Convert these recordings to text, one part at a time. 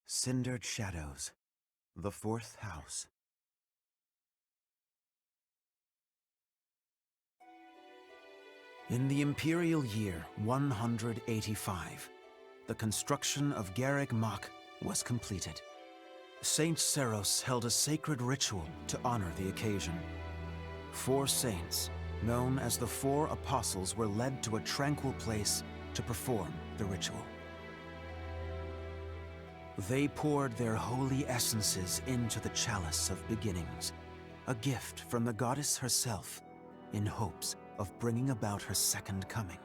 Cindered Shadows, the Fourth House. In the imperial year 185, the construction of Garreg Mach was completed. Saint Seros held a sacred ritual to honor the occasion. 4 saints, known as the 4 Apostles, were led to a tranquil place to perform the ritual. They poured their holy essences into the chalice of beginnings, a gift from the goddess herself, in hopes of bringing about her second coming.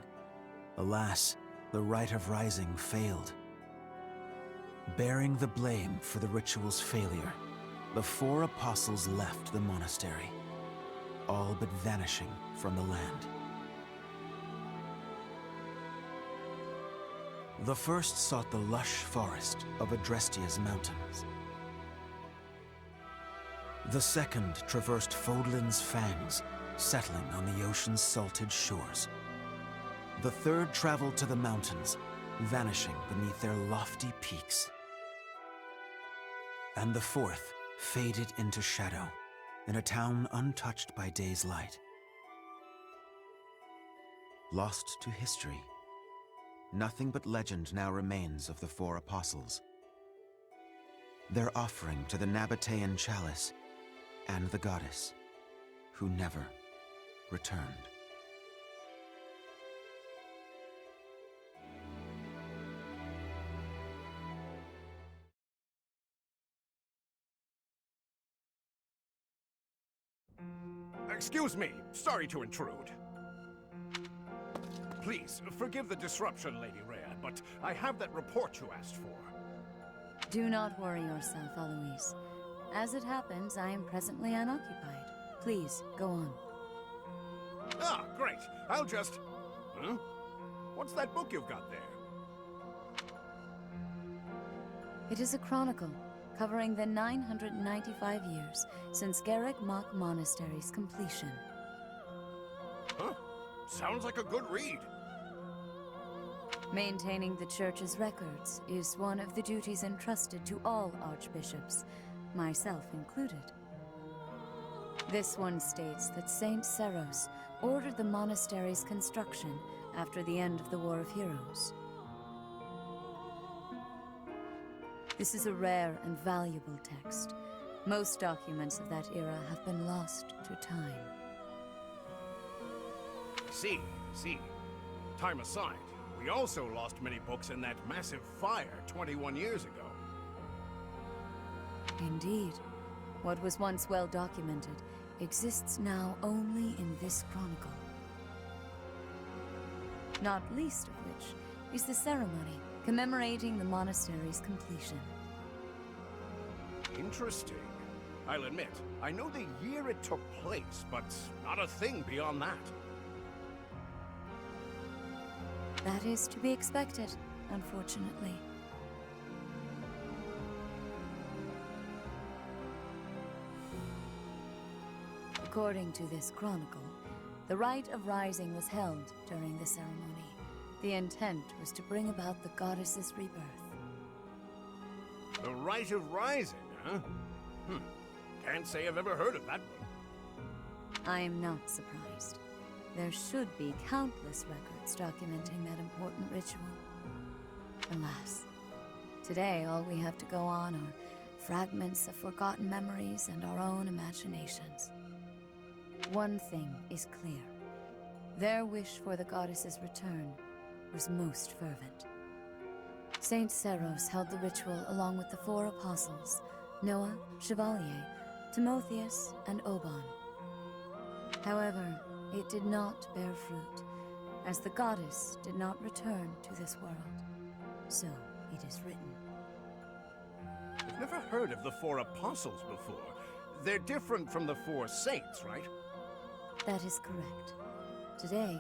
Alas, the rite of rising failed. Bearing the blame for the ritual's failure, the 4 apostles left the monastery, all but vanishing from the land. The first sought the lush forest of Adrestia's mountains. The second traversed Fodlan's fangs, settling on the ocean's salted shores. The third traveled to the mountains, vanishing beneath their lofty peaks. And the fourth faded into shadow, in a town untouched by day's light. Lost to history, nothing but legend now remains of the 4 apostles. Their offering to the Nabatean chalice and the goddess, who never returned. Excuse me, sorry to intrude. Please, forgive the disruption, Lady Rhea, but I have that report you asked for. Do not worry yourself, Eloise. As it happens, I am presently unoccupied. Please, go on. Ah, great. I'll just... Huh? What's that book you've got there? It is a chronicle, covering the 995 years since Garreg Mach Monastery's completion. Huh? Sounds like a good read. Maintaining the Church's records is one of the duties entrusted to all archbishops, myself included. This one states that Saint Seros ordered the monastery's construction after the end of the War of Heroes. This is a rare and valuable text. Most documents of that era have been lost to time. See. Time aside, we also lost many books in that massive fire 21 years ago. Indeed. What was once well documented exists now only in this chronicle. Not least of which is the ceremony commemorating the monastery's completion. Interesting. I'll admit, I know the year it took place, but not a thing beyond that. That is to be expected, unfortunately. According to this chronicle, the rite of rising was held during the ceremony. The intent was to bring about the goddess's rebirth. The Rite of Rising, huh? Can't say I've ever heard of that one. I am not surprised. There should be countless records documenting that important ritual. Alas, today all we have to go on are fragments of forgotten memories and our own imaginations. One thing is clear. Their wish for the goddess's return was most fervent. Saint Seros held the ritual along with the 4 apostles, Noah, Chevalier, Timotheus, and Oban. However, it did not bear fruit, as the goddess did not return to this world. So it is written. I've never heard of the 4 apostles before. They're different from the 4 saints, right? That is correct. Today,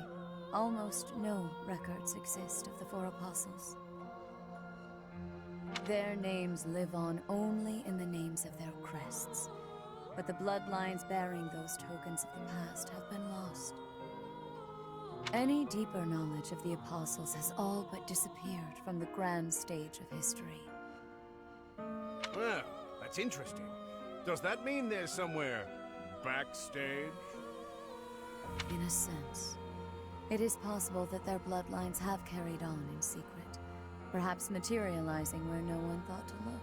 almost no records exist of the 4 apostles. Their names live on only in the names of their crests, but the bloodlines bearing those tokens of the past have been lost. Any deeper knowledge of the apostles has all but disappeared from the grand stage of history. Well, that's interesting. Does that mean there's somewhere backstage? In a sense. It is possible that their bloodlines have carried on in secret, perhaps materializing where no one thought to look.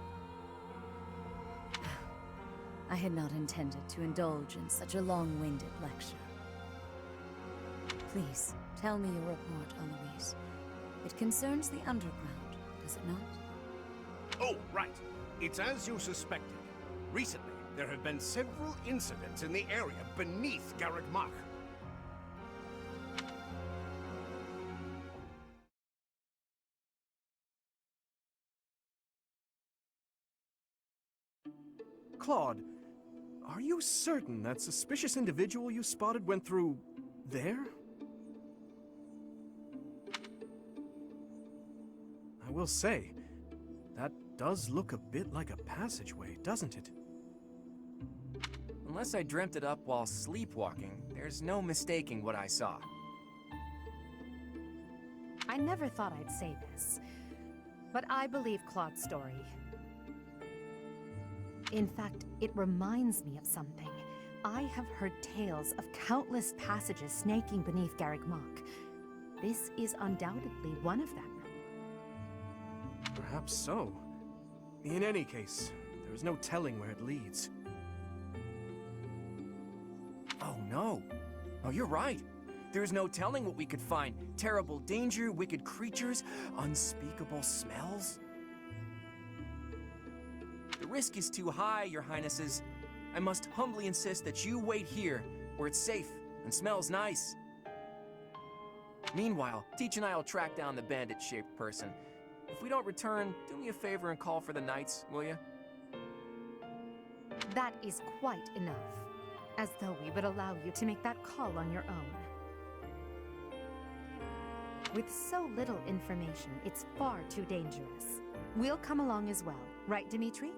I had not intended to indulge in such a long-winded lecture. Please, tell me your report, Eloise. It concerns the underground, does it not? Oh, right. It's as you suspected. Recently, there have been several incidents in the area beneath Garreg Mach. Claude, are you certain that suspicious individual you spotted went through there? I will say, that does look a bit like a passageway, doesn't it? Unless I dreamt it up while sleepwalking, there's no mistaking what I saw. I never thought I'd say this, but I believe Claude's story. In fact, it reminds me of something. I have heard tales of countless passages snaking beneath Garreg Mach. This is undoubtedly one of them. Perhaps so. In any case, there is no telling where it leads. Oh no! Oh, you're right! There's no telling what we could find. Terrible danger, wicked creatures, unspeakable smells. The risk is too high, Your Highnesses. I must humbly insist that you wait here, where it's safe and smells nice. Meanwhile, Teach and I will track down the bandit-shaped person. If we don't return, do me a favor and call for the Knights, will you? That is quite enough. As though we would allow you to make that call on your own. With so little information, it's far too dangerous. We'll come along as well, right, Dimitri?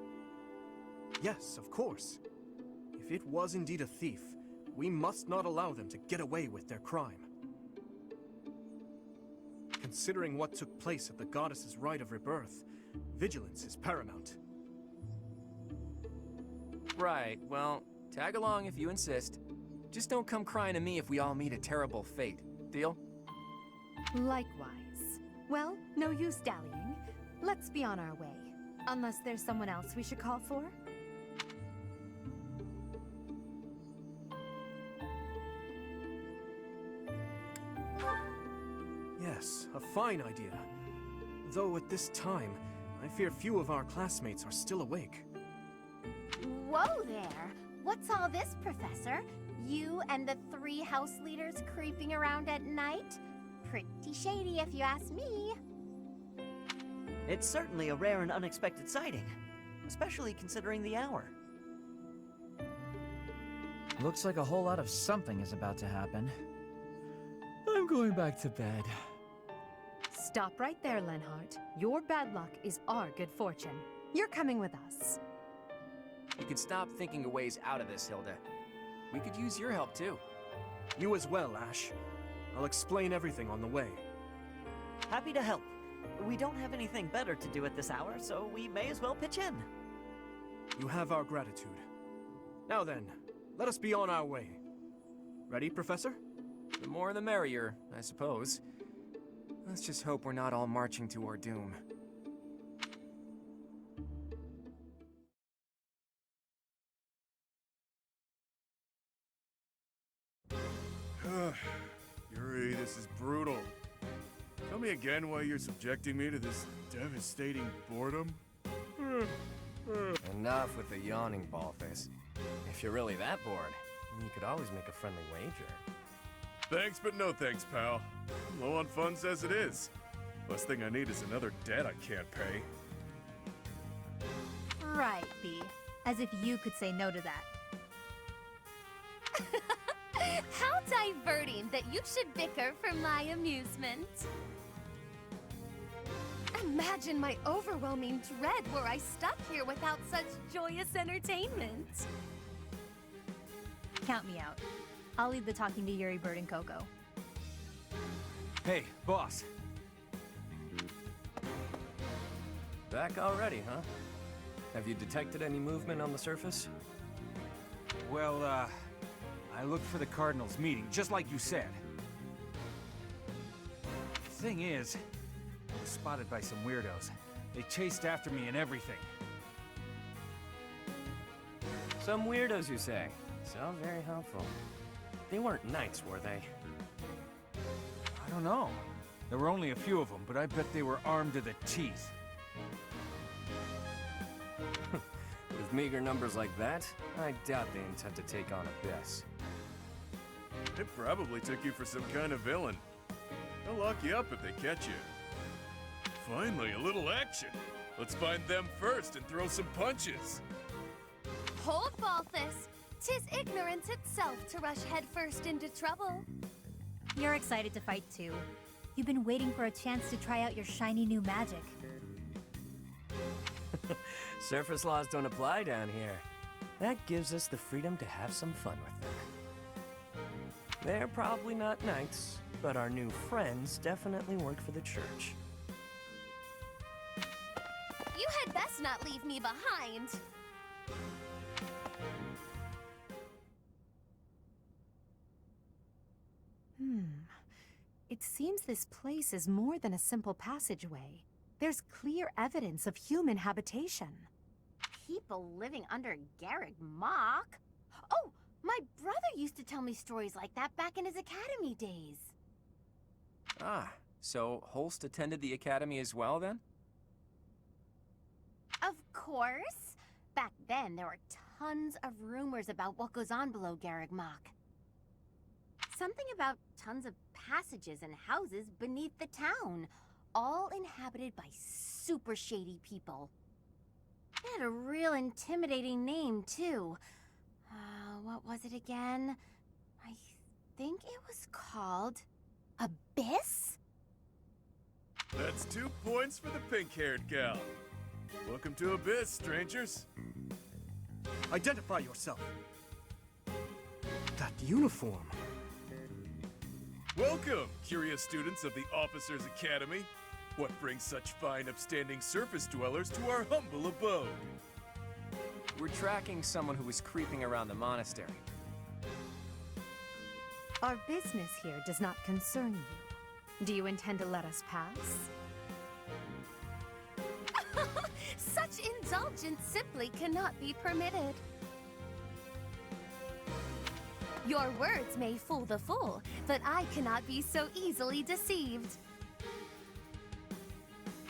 Yes, of course. If it was indeed a thief, we must not allow them to get away with their crime. Considering what took place at the goddess's rite of rebirth, vigilance is paramount. Right, well, tag along if you insist. Just don't come crying to me if we all meet a terrible fate. Deal? Likewise. Well, no use dallying. Let's be on our way. Unless there's someone else we should call for? Yes, a fine idea. Though at this time, I fear few of our classmates are still awake. Whoa there! What's all this, Professor? You and the 3 house leaders creeping around at night? Pretty shady if you ask me. It's certainly a rare and unexpected sighting, especially considering the hour. Looks like a whole lot of something is about to happen. I'm going back to bed. Stop right there, Lenhart. Your bad luck is our good fortune. You're coming with us. You can stop thinking of ways out of this, Hilda. We could use your help, too. You as well, Ash. I'll explain everything on the way. Happy to help. We don't have anything better to do at this hour, so we may as well pitch in. You have our gratitude. Now then, let us be on our way. Ready, Professor? The more the merrier, I suppose. Let's just hope we're not all marching to our doom. Yuri, this is brutal. Tell me again why you're subjecting me to this devastating boredom? Enough with the yawning, Ballface. If you're really that bored, you could always make a friendly wager. Thanks, but no thanks, pal. I'm low on funds as it is. Last thing I need is another debt I can't pay. Right, B. As if you could say no to that. How diverting that you should bicker for my amusement. Imagine my overwhelming dread were I stuck here without such joyous entertainment. Count me out. I'll lead the talking to Yuri, Bird, and Coco. Hey, boss. Back already, huh? Have you detected any movement on the surface? Well, I looked for the Cardinals meeting, just like you said. The thing is, I was spotted by some weirdos. They chased after me and everything. Some weirdos, you say? Sounds very helpful. They weren't knights, were they? I don't know. There were only a few of them, but I bet they were armed to the teeth. With meager numbers like that, I doubt they intend to take on Abyss. They probably took you for some kind of villain. They'll lock you up if they catch you. Finally, a little action. Let's find them first and throw some punches. Hold, Balthus! 'Tis ignorance itself to rush headfirst into trouble. You're excited to fight too. You've been waiting for a chance to try out your shiny new magic. Surface laws don't apply down here. That gives us the freedom to have some fun with them. They're probably not knights, but our new friends definitely work for the church. You had best not leave me behind. It seems this place is more than a simple passageway. There's clear evidence of human habitation. People living under Garreg Mach? Oh, my brother used to tell me stories like that back in his academy days. Ah, so Holst attended the academy as well, then? Of course. Back then, there were tons of rumors about what goes on below Garreg Mach. Something about tons of passages and houses beneath the town, all inhabited by super shady people. It had a real intimidating name, too. What was it again? I think it was called Abyss? That's 2 points for the pink-haired gal. Welcome to Abyss, strangers. Identify yourself. That uniform. Welcome, curious students of the Officers' Academy. What brings such fine, upstanding surface dwellers to our humble abode? We're tracking someone who was creeping around the monastery. Our business here does not concern you. Do you intend to let us pass? Such indulgence simply cannot be permitted. Your words may fool the fool, but I cannot be so easily deceived.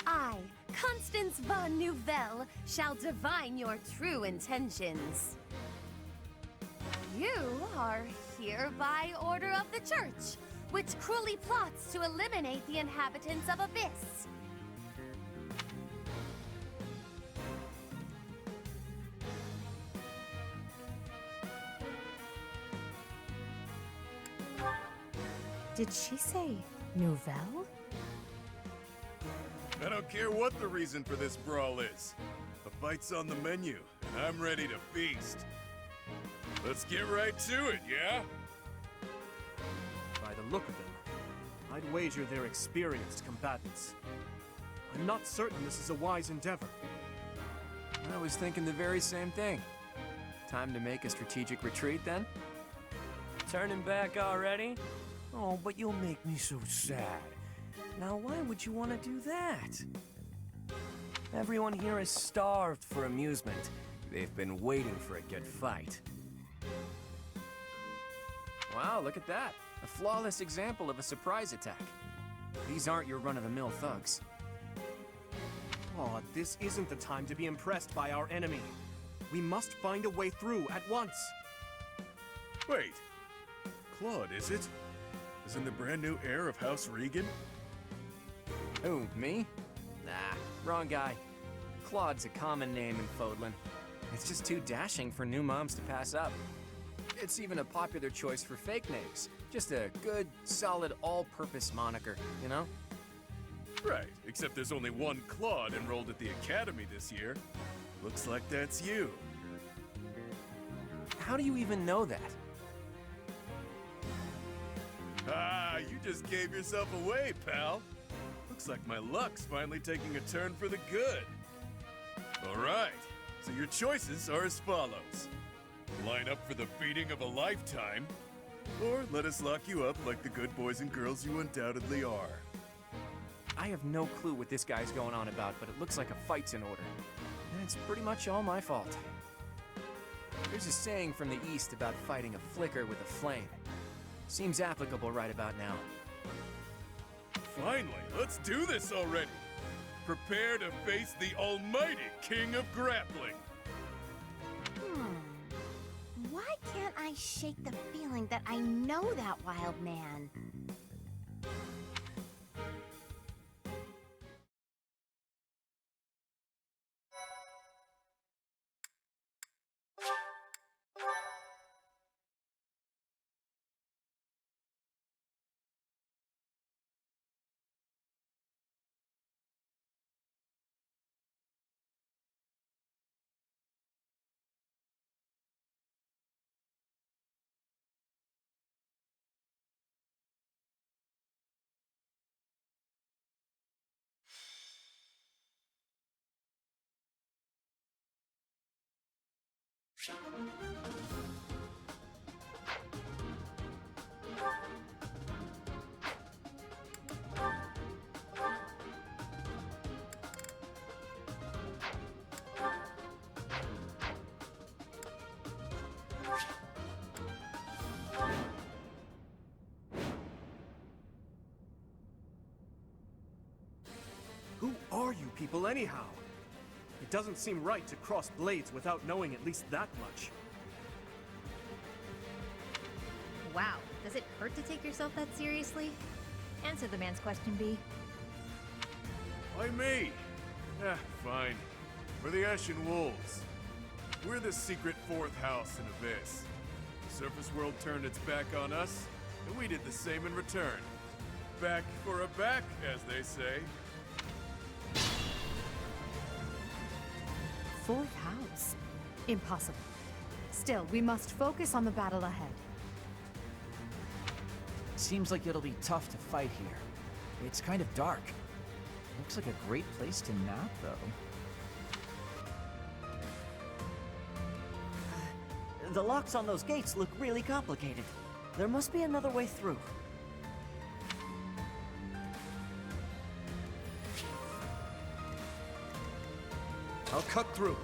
I, Constance von Nouvelle, shall divine your true intentions. You are here by order of the Church, which cruelly plots to eliminate the inhabitants of Abyss. Did she say Nouvelle? I don't care what the reason for this brawl is. A fight's on the menu, and I'm ready to feast. Let's get right to it, yeah? By the look of them, I'd wager they're experienced combatants. I'm not certain this is a wise endeavor. I was thinking the very same thing. Time to make a strategic retreat, then? Turning back already? Oh, but you'll make me so sad. Now, why would you want to do that? Everyone here is starved for amusement. They've been waiting for a good fight. Wow, look at that. A flawless example of a surprise attack. These aren't your run-of-the-mill thugs. Oh, this isn't the time to be impressed by our enemy. We must find a way through at once. Wait. Claude, is it? Isn't the brand new heir of House Regan? Who, me? Nah, wrong guy. Claude's a common name in Fodlan. It's just too dashing for new moms to pass up. It's even a popular choice for fake names. Just a good, solid, all-purpose moniker, you know? Right, except there's only one Claude enrolled at the Academy this year. Looks like that's you. How do you even know that? Ah, you just gave yourself away, pal. Looks like my luck's finally taking a turn for the good. All right, So your choices are as follows. Line up for the beating of a lifetime, or let us lock you up like the good boys and girls you undoubtedly are. I have no clue what this guy's going on about, but it looks like a fight's in order. And it's pretty much all my fault. There's a saying from the East about fighting a flicker with a flame. Seems applicable right about now. Finally, let's do this already! Prepare to face the almighty King of Grappling! Why can't I shake the feeling that I know that wild man? Who are you people anyhow? It doesn't seem right to cross blades without knowing at least that much. Wow, does it hurt to take yourself that seriously? Answer the man's question, B. Why me? Fine. We're the Ashen Wolves. We're the secret fourth house in Abyss. The surface world turned its back on us, and we did the same in return. Back for a back, as they say. Fourth house? Impossible. Still, we must focus on the battle ahead. Seems like it'll be tough to fight here. It's kind of dark. Looks like a great place to nap, though. The locks on those gates look really complicated. There must be another way through. I'll cut through.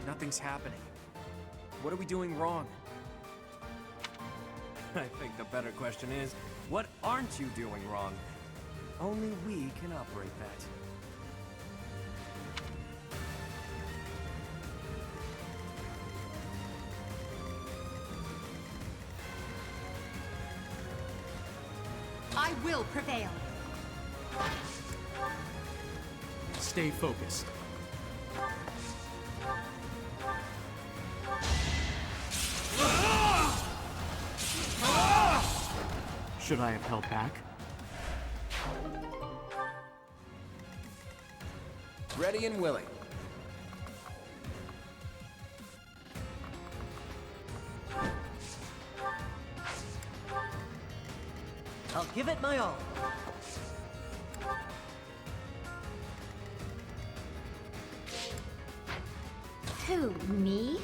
Nothing's happening. What are we doing wrong? I think the better question is, what aren't you doing wrong? Only we can operate that. I will prevail. Stay focused. Should I have held back? Ready and willing. I'll give it my all. Who, me?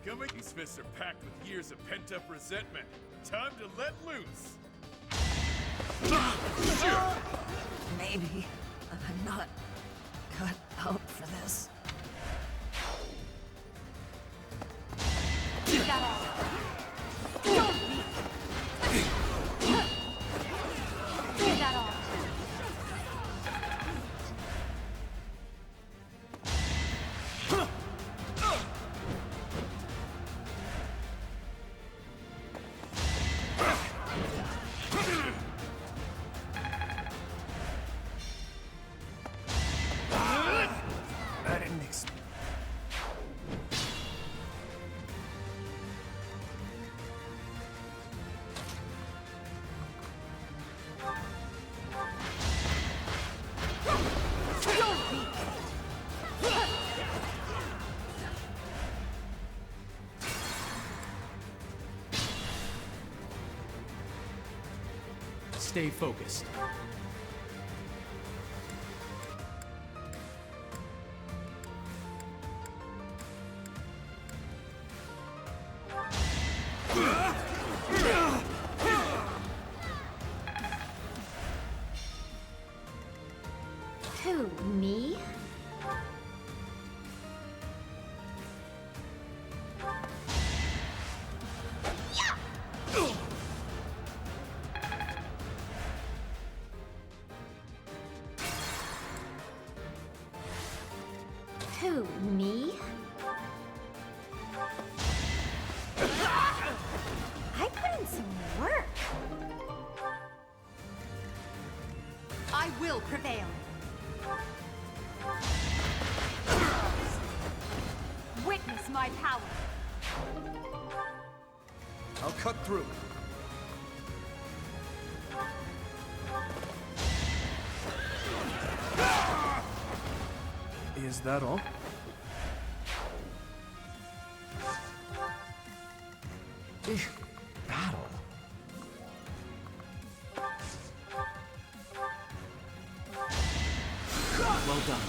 Coming, these fists are packed with years of pent-up resentment. Time to let loose. Maybe I'm not cut out for this. Stay focused. Who, me? Who, me? I put in some work. I will prevail. Witness my power. I'll cut through. Is that all? Battle? Well done.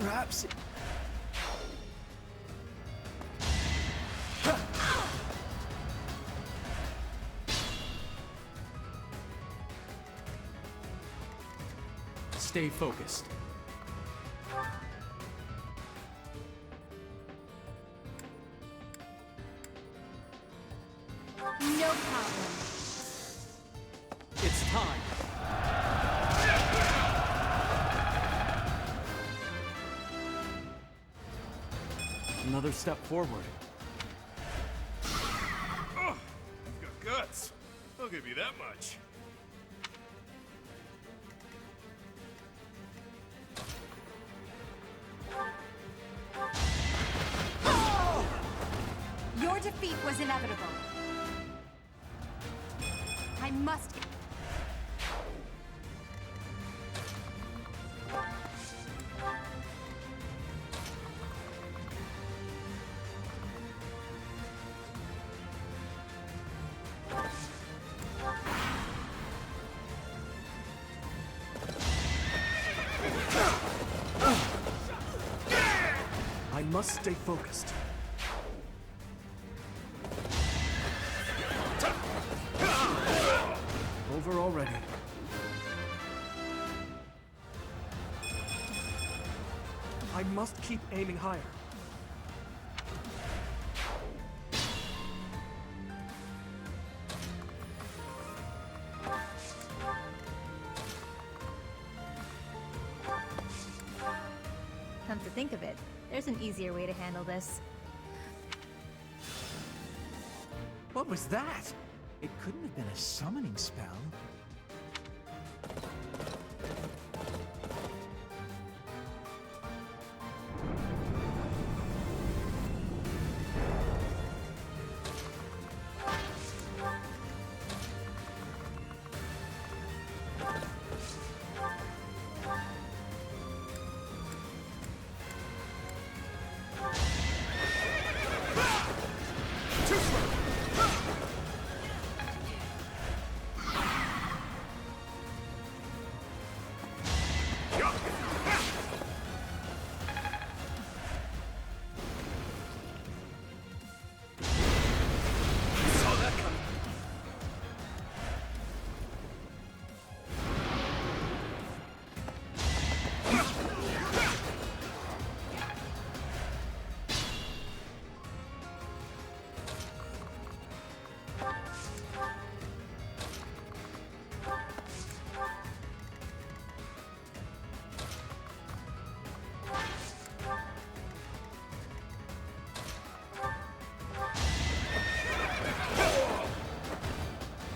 Perhaps... Stay focused. No problem. It's time. Another step forward. Oh, you've got guts. I'll give you that much. Your defeat was inevitable. I must get... I must stay focused. Over already. I must keep aiming higher. Come to think of it, there's an easier way to handle this. What was that? It couldn't have been a summoning spell.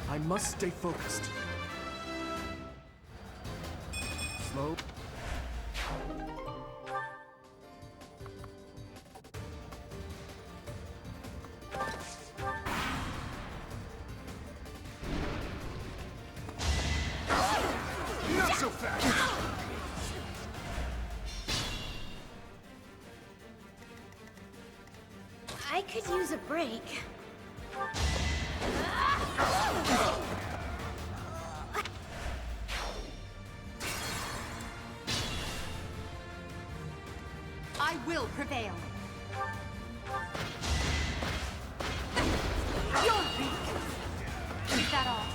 I must stay focused. Slow. Not so fast! use a break. I will prevail. You're weak. Is that all?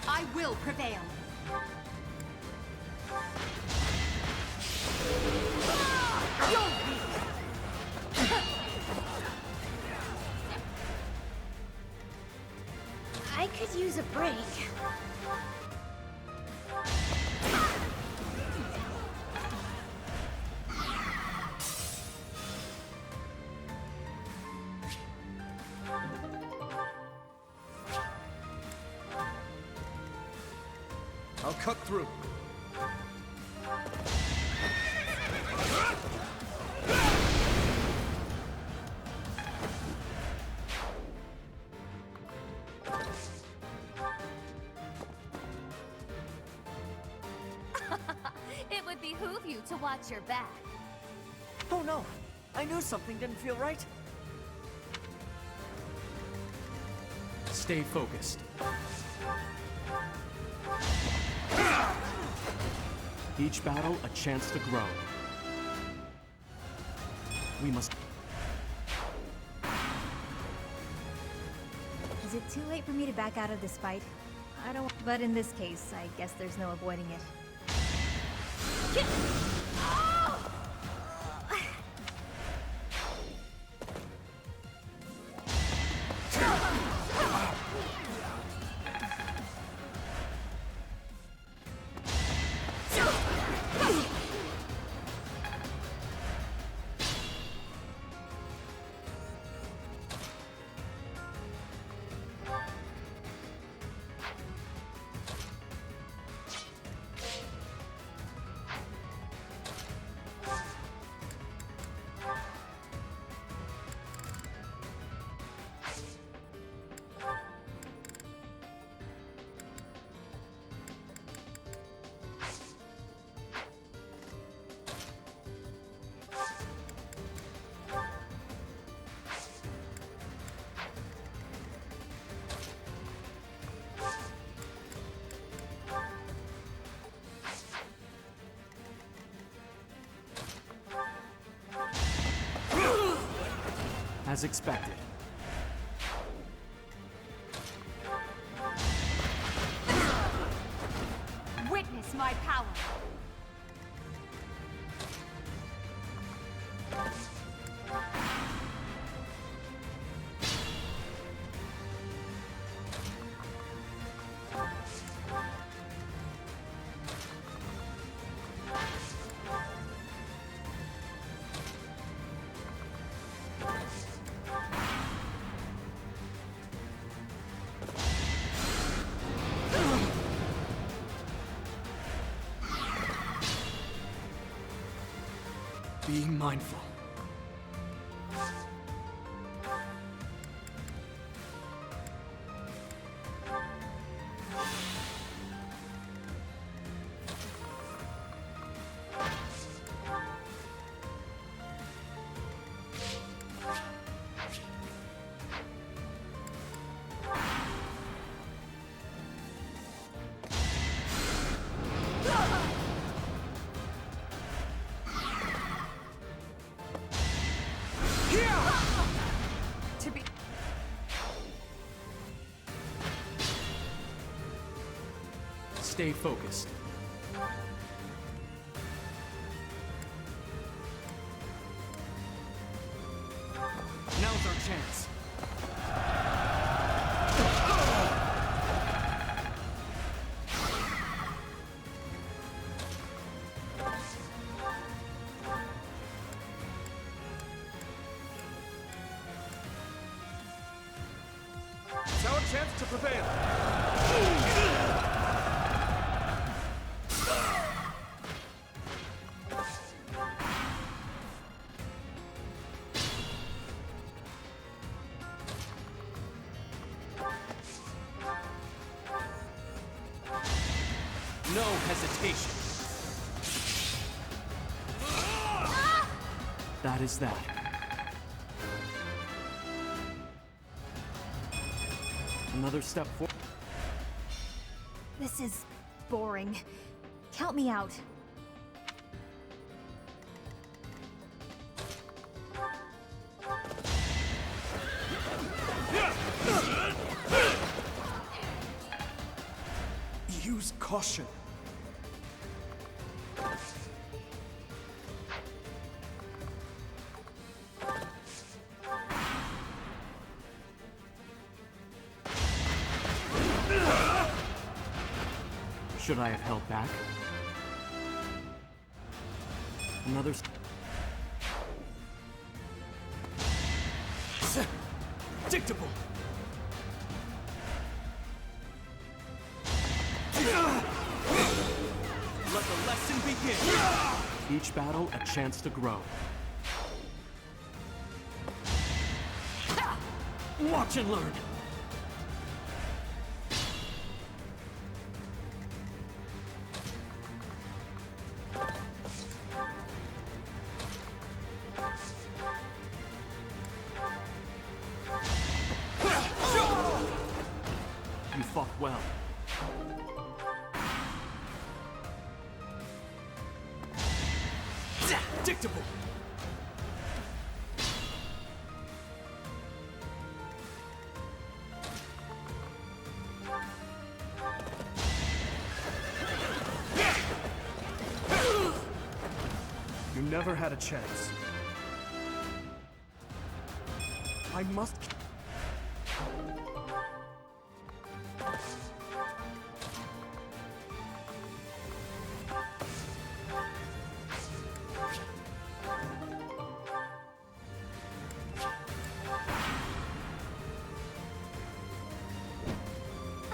I will prevail. You're weak. I could use a break. I'll cut through. It would behoove you to watch your back. Oh no! I knew something didn't feel right. Stay focused. Each battle, a chance to grow. We must... Is it too late for me to back out of this fight? I don't... But in this case, I guess there's no avoiding it. As expected. Witness my power. Be mindful. Stay focused. Now's our chance. It's our chance to prevail. No hesitation. That is that. Another step forward. This is boring. Count me out. Use caution. Should I have held back? Another... Dictable. Let the lesson begin! Each battle a chance to grow. Watch and learn! You fought well. Dictable. You never had a chance. I must...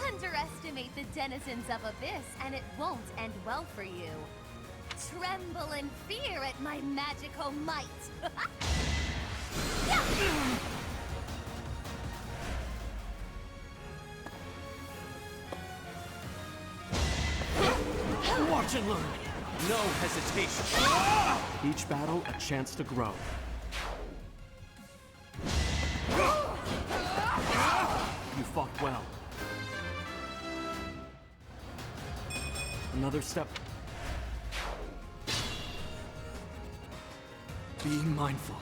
Underestimate the denizens of Abyss, and it won't end well for you. Tremble in fear at my magical might. Watch and learn! No hesitation! Each battle a chance to grow. You fought well. Another step. Being mindful.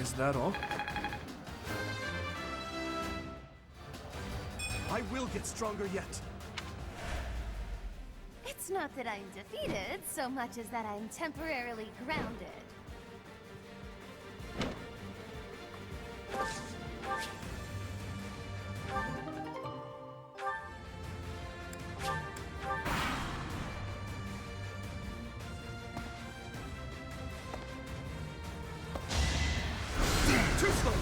Is that all? I will get stronger yet. It's not that I'm defeated, so much as that I'm temporarily grounded. Too slow!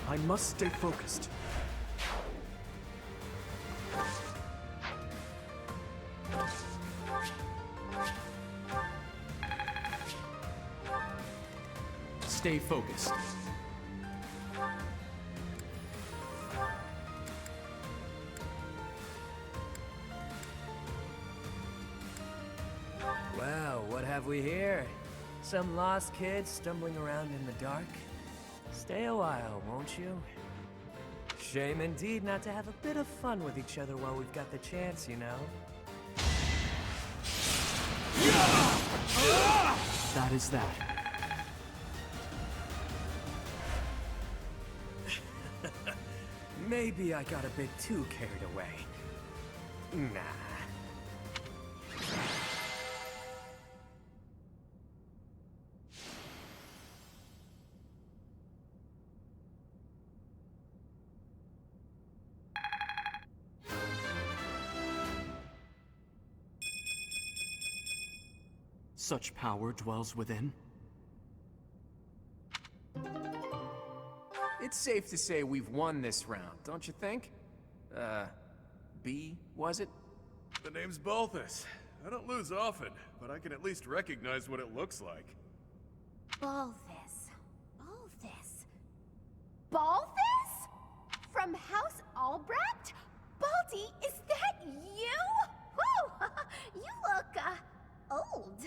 I must stay focused. Stay focused. Well, what have we here? Some lost kids stumbling around in the dark? Stay a while, won't you? Shame indeed not to have a bit of fun with each other while we've got the chance, you know? That is that. Maybe I got a bit too carried away. Nah. Such power dwells within? It's safe to say we've won this round, don't you think? B, was it? The name's Balthus. I don't lose often, but I can at least recognize what it looks like. Balthus. Balthus. Balthus? From House Albrecht? Baldy, is that you? Whew! You look, old.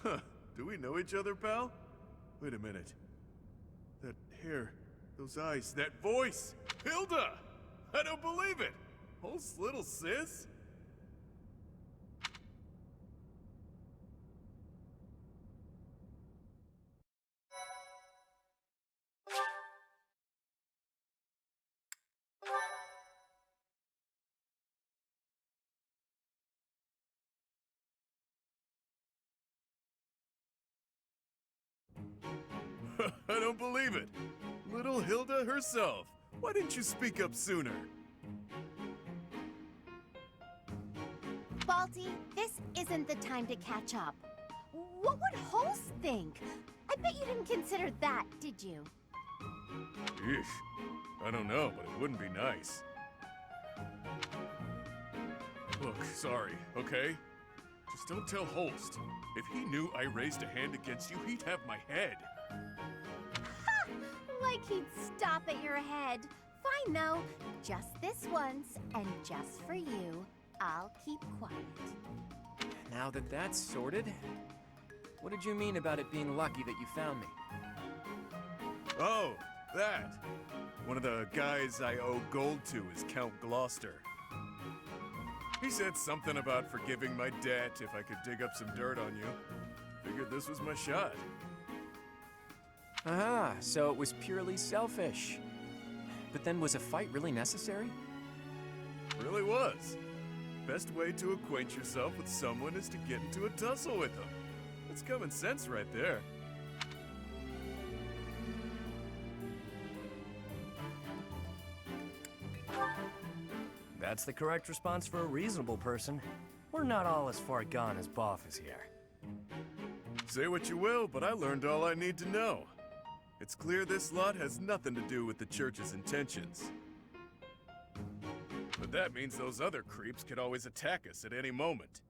Huh. Do we know each other, pal? Wait a minute. That hair, those eyes, that voice! Hilda! I don't believe it! Hulk's little sis? I don't believe it. Little Hilda herself. Why didn't you speak up sooner? Baldy, this isn't the time to catch up. What would Holst think? I bet you didn't consider that, did you? Eesh. I don't know, but it wouldn't be nice. Look, sorry, okay? Just don't tell Holst. If he knew I raised a hand against you, he'd have my head. Ha! Like he'd stop at your head. Fine, though. Just this once, and just for you, I'll keep quiet. Now that that's sorted, what did you mean about it being lucky that you found me? Oh, that. One of the guys I owe gold to is Count Gloucester. He said something about forgiving my debt if I could dig up some dirt on you. Figured this was my shot. Ah, so it was purely selfish. But then was a fight really necessary? Really was. Best way to acquaint yourself with someone is to get into a tussle with them. That's common sense right there. That's the correct response for a reasonable person. We're not all as far gone as Boff is here. Say what you will, but I learned all I need to know. It's clear this lot has nothing to do with the church's intentions. But that means those other creeps could always attack us at any moment.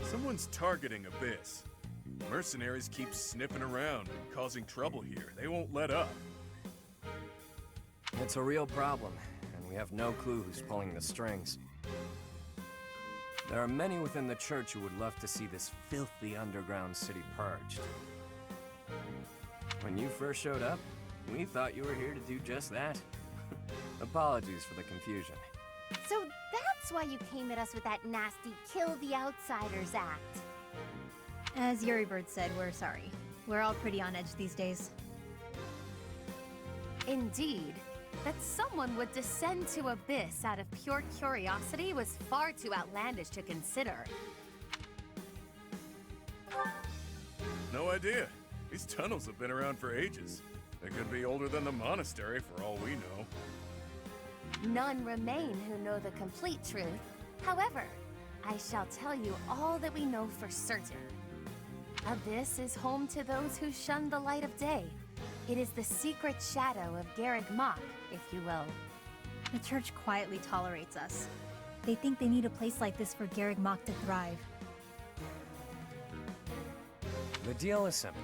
Someone's targeting Abyss. Mercenaries keep sniffing around and causing trouble here. They won't let up. It's a real problem, and we have no clue who's pulling the strings. There are many within the church who would love to see this filthy underground city purged. When you first showed up, we thought you were here to do just that. Apologies for the confusion. So that's why you came at us with that nasty Kill the Outsiders act. As Yuribird said, we're sorry. We're all pretty on edge these days. Indeed. That someone would descend to Abyss out of pure curiosity was far too outlandish to consider. No idea. These tunnels have been around for ages. They could be older than the monastery for all we know. None remain who know the complete truth. However, I shall tell you all that we know for certain. Abyss is home to those who shun the light of day. It is the secret shadow of Garreg Mach, if you will. The church quietly tolerates us. They think they need a place like this for Garreg Mach to thrive. The deal is simple.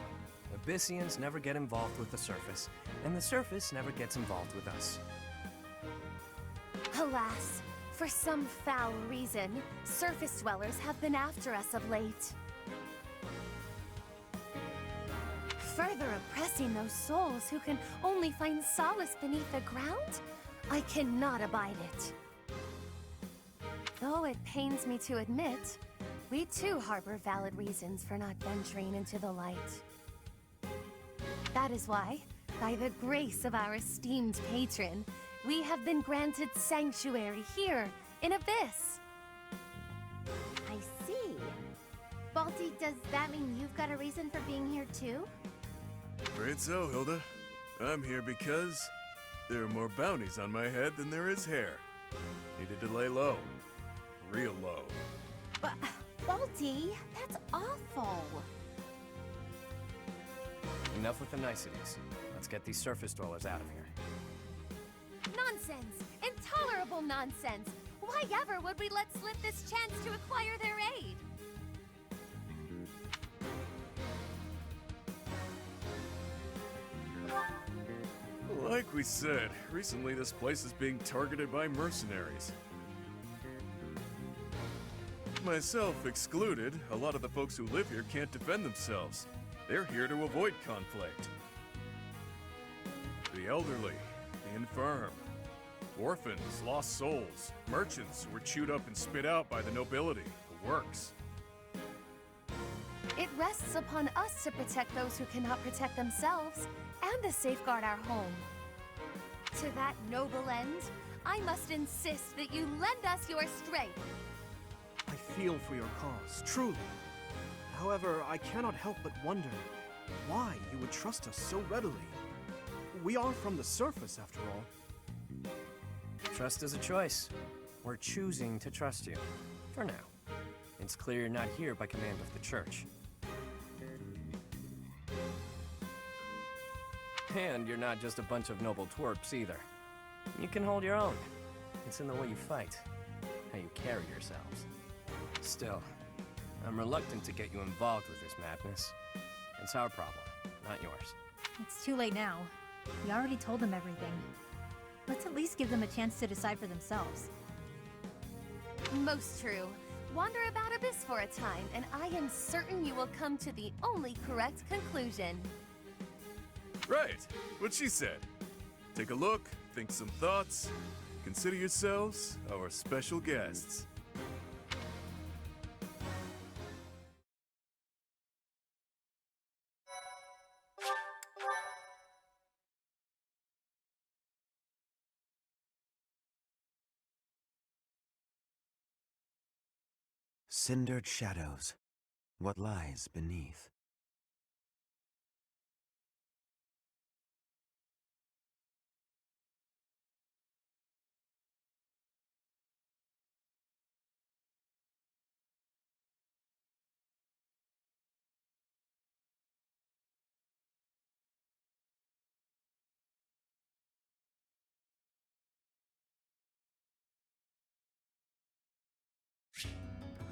Abyssians never get involved with the surface, and the surface never gets involved with us. Alas, for some foul reason, surface dwellers have been after us of late. Further oppressing those souls who can only find solace beneath the ground? I cannot abide it. Though it pains me to admit, we too harbor valid reasons for not venturing into the light. That is why, by the grace of our esteemed patron, we have been granted sanctuary here in Abyss. I see. Baldy, does that mean you've got a reason for being here too? Afraid so, Hilda. I'm here because there are more bounties on my head than there is hair. Needed to lay low. Real low. But, Balti, that's awful. Enough with the niceties. Let's get these surface dwellers out of here. Nonsense! Intolerable nonsense! Why ever would we let slip this chance to acquire their aid? Like we said, recently this place is being targeted by mercenaries. Myself excluded, a lot of the folks who live here can't defend themselves. They're here to avoid conflict. The elderly, the infirm, orphans, lost souls, merchants who were chewed up and spit out by the nobility, the works. It rests upon us to protect those who cannot protect themselves, and to safeguard our home. To that noble end, I must insist that you lend us your strength. I feel for your cause, truly. However, I cannot help but wonder why you would trust us so readily. We are from the surface, after all. Trust is a choice. We're choosing to trust you. For now. It's clear you're not here by command of the church. And you're not just a bunch of noble twerps either. You can hold your own. It's in the way you fight, how you carry yourselves. Still, I'm reluctant to get you involved with this madness. It's our problem, not yours. It's too late now. We already told them everything. Let's at least give them a chance to decide for themselves. Most true. Wander about Abyss for a time, and I am certain you will come to the only correct conclusion. Right, what she said. Take a look, think some thoughts. Consider yourselves our special guests. Cindered shadows. What lies beneath?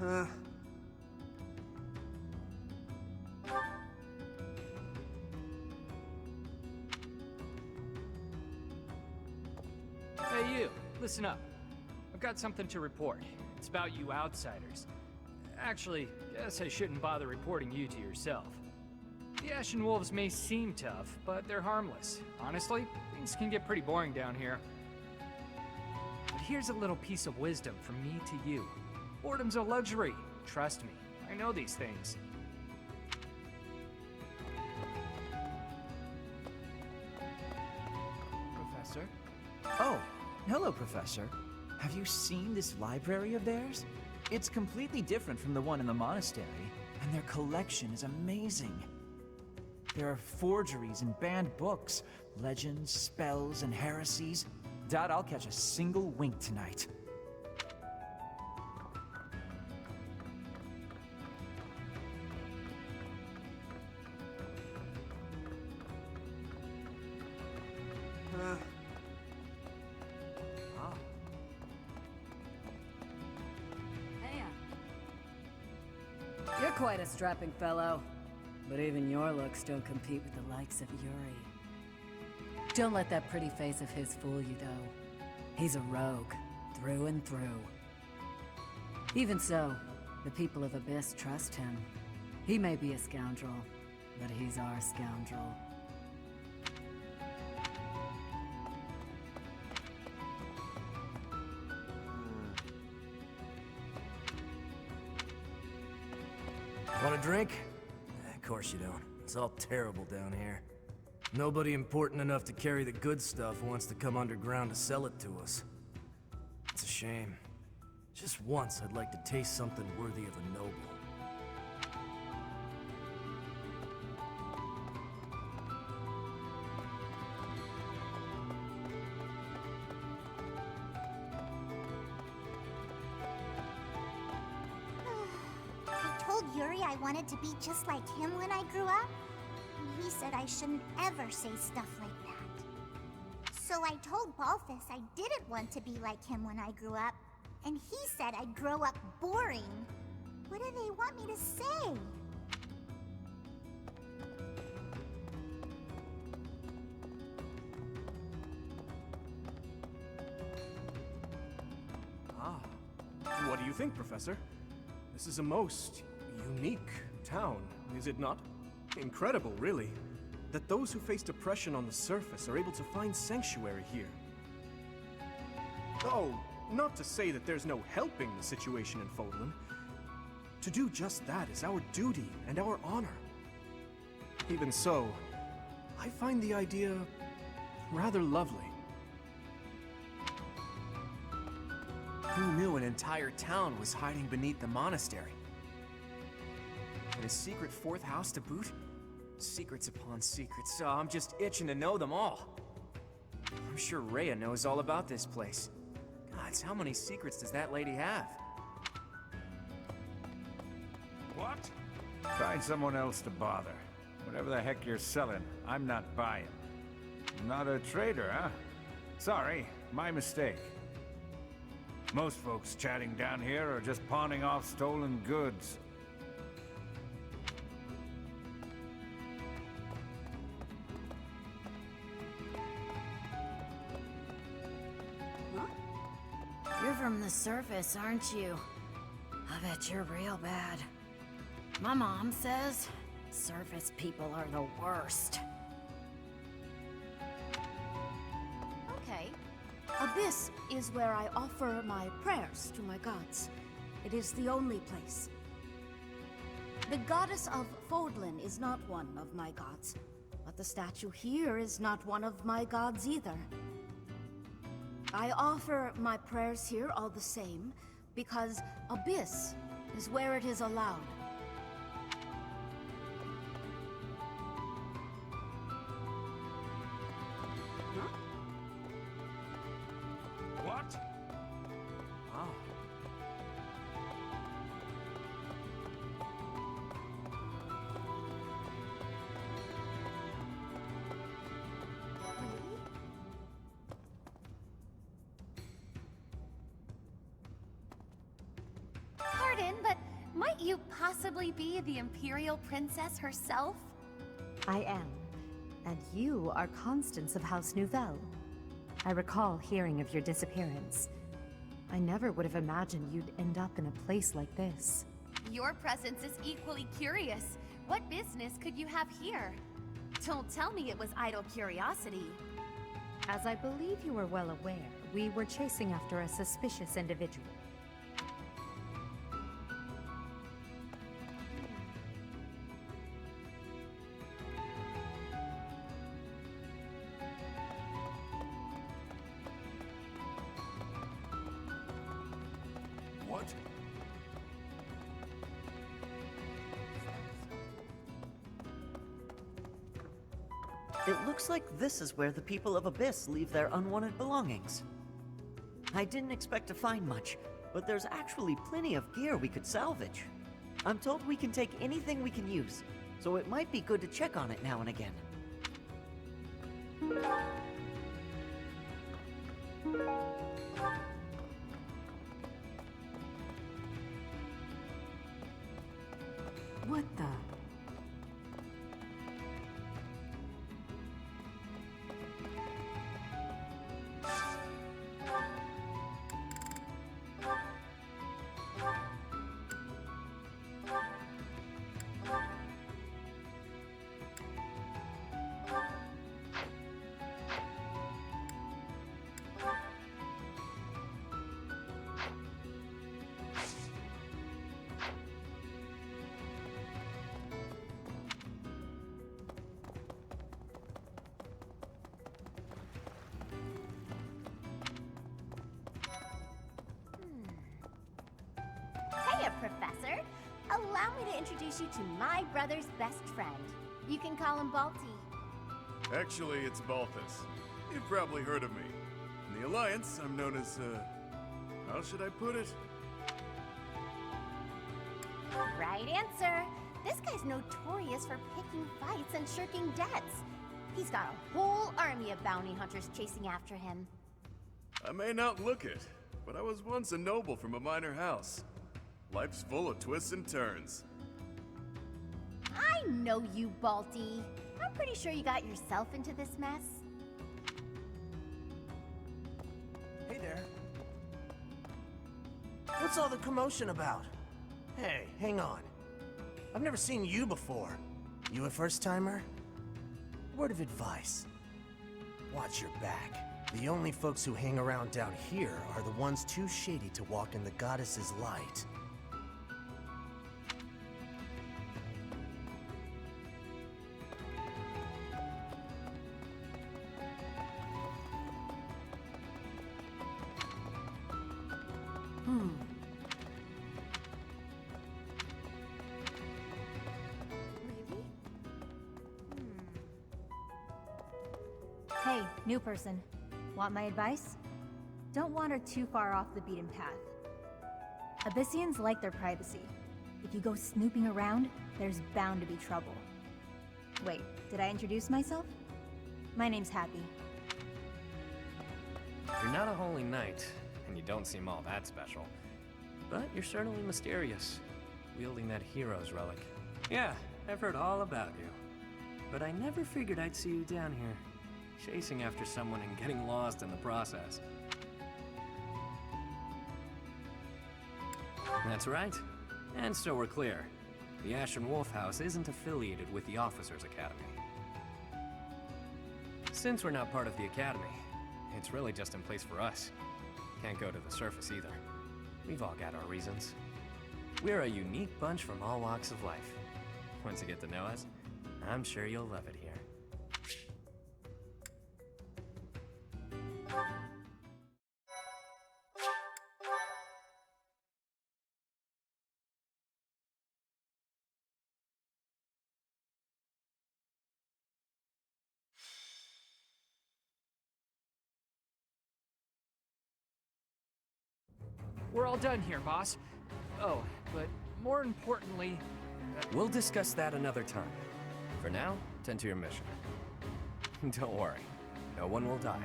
Hey you, listen up. I've got something to report. It's about you outsiders. Actually, guess I shouldn't bother reporting you to yourself. The Ashen Wolves may seem tough, but they're harmless. Honestly, things can get pretty boring down here. But here's a little piece of wisdom from me to you. Boredom's a luxury. Trust me, I know these things. Professor? Oh, hello, Professor. Have you seen this library of theirs? It's completely different from the one in the monastery, and their collection is amazing. There are forgeries and banned books, legends, spells, and heresies. Doubt I'll catch a single wink tonight. You're quite a strapping fellow. But even your looks don't compete with the likes of Yuri. Don't let that pretty face of his fool you, though. He's a rogue, through and through. Even so, the people of Abyss trust him. He may be a scoundrel, but he's our scoundrel. Want a drink? Of course you don't. It's all terrible down here. Nobody important enough to carry the good stuff wants to come underground to sell it to us. It's a shame. Just once I'd like to taste something worthy of a noble. Yuri I wanted to be just like him when I grew up? He said I shouldn't ever say stuff like that. So I told Balthus I didn't want to be like him when I grew up, and he said I'd grow up boring. What do they want me to say? Ah, what do you think, Professor? This is a most unique town, is it not? Incredible, really, that those who faced oppression on the surface are able to find sanctuary here. Oh, not to say that there's no helping the situation in Fodlan. To do just that is our duty and our honor. Even so, I find the idea rather lovely. Who knew an entire town was hiding beneath the monastery? And a secret fourth house to boot? Secrets upon secrets. Oh, I'm just itching to know them all. I'm sure Rhea knows all about this place. Gods, how many secrets does that lady have? What? Find someone else to bother. Whatever the heck you're selling, I'm not buying. Not a trader, huh? Sorry, my mistake. Most folks chatting down here are just pawning off stolen goods. You're from the surface, aren't you? I bet you're real bad. My mom says surface people are the worst. Okay. Abyss is where I offer my prayers to my gods. It is the only place. The goddess of Fodlan is not one of my gods, but the statue here is not one of my gods either. I offer my prayers here all the same, because Abyss is where it is allowed. What? Ah. Pardon, but might you possibly be the Imperial Princess herself? I am. And you are Constance of House Nouvelle. I recall hearing of your disappearance. I never would have imagined you'd end up in a place like this. Your presence is equally curious. What business could you have here? Don't tell me it was idle curiosity. As I believe you are well aware, we were chasing after a suspicious individual. What? It looks like this is where the people of Abyss leave their unwanted belongings. I didn't expect to find much, but there's actually plenty of gear we could salvage. I'm told we can take anything we can use, so it might be good to check on it now and again. What the? Hiya, Professor. Allow me to introduce you to my brother's best friend. You can call him Balti. Actually, it's Balthus. You've probably heard of me. In the Alliance, I'm known as, how should I put it? Right answer. This guy's notorious for picking fights and shirking debts. He's got a whole army of bounty hunters chasing after him. I may not look it, but I was once a noble from a minor house. Life's full of twists and turns. I know you, Balti. I'm pretty sure you got yourself into this mess. Hey there. What's all the commotion about? Hey, hang on. I've never seen you before. You a first-timer? Word of advice. Watch your back. The only folks who hang around down here are the ones too shady to walk in the goddess's light. Hey, new person. Want my advice? Don't wander too far off the beaten path. Abyssians like their privacy. If you go snooping around, there's bound to be trouble. Wait, did I introduce myself? My name's Happy. You're not a holy knight, and you don't seem all that special. But you're certainly mysterious, wielding that hero's relic. Yeah, I've heard all about you. But I never figured I'd see you down here, chasing after someone and getting lost in the process. That's right. And so we're clear. The Ashen Wolf House isn't affiliated with the Officers Academy. Since we're not part of the Academy, it's really just in place for us. Can't go to the surface either. We've all got our reasons. We're a unique bunch from all walks of life. Once you get to know us, I'm sure you'll love it here. We're all done here, boss. Oh, but more importantly... We'll discuss that another time. For now, tend to your mission. Don't worry. No one will die.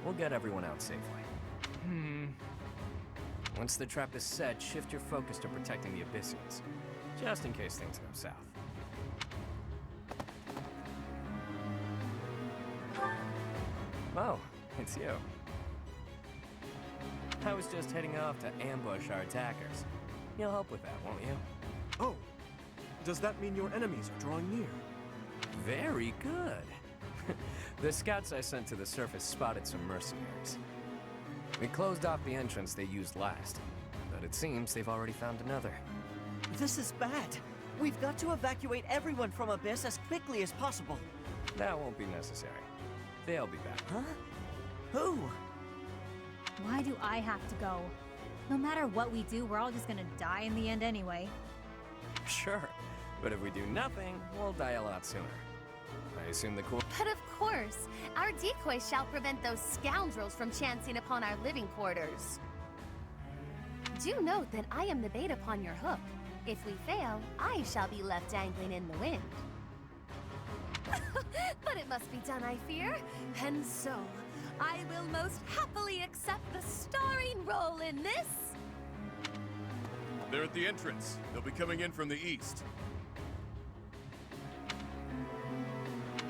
We'll get everyone out safely. Once the trap is set, shift your focus to protecting the Abyssians. Just in case things go south. Oh, it's you. I was just heading off to ambush our attackers. You'll help with that, won't you? Oh, does that mean your enemies are drawing near? Very good. The scouts I sent to the surface spotted some mercenaries. We closed off the entrance they used last, but it seems they've already found another. This is bad. We've got to evacuate everyone from Abyss as quickly as possible. That won't be necessary. They'll be back. Huh? Who? Why do I have to go? No matter what we do, we're all just gonna die in the end anyway. Sure, but if we do nothing, we'll die a lot sooner. I assume the cool... But of course, our decoy shall prevent those scoundrels from chancing upon our living quarters. Do note that I am the bait upon your hook. If we fail, I shall be left dangling in the wind. But it must be done, I fear. And so, I will most happily accept the starring role in this. They're at the entrance. They'll be coming in from the east.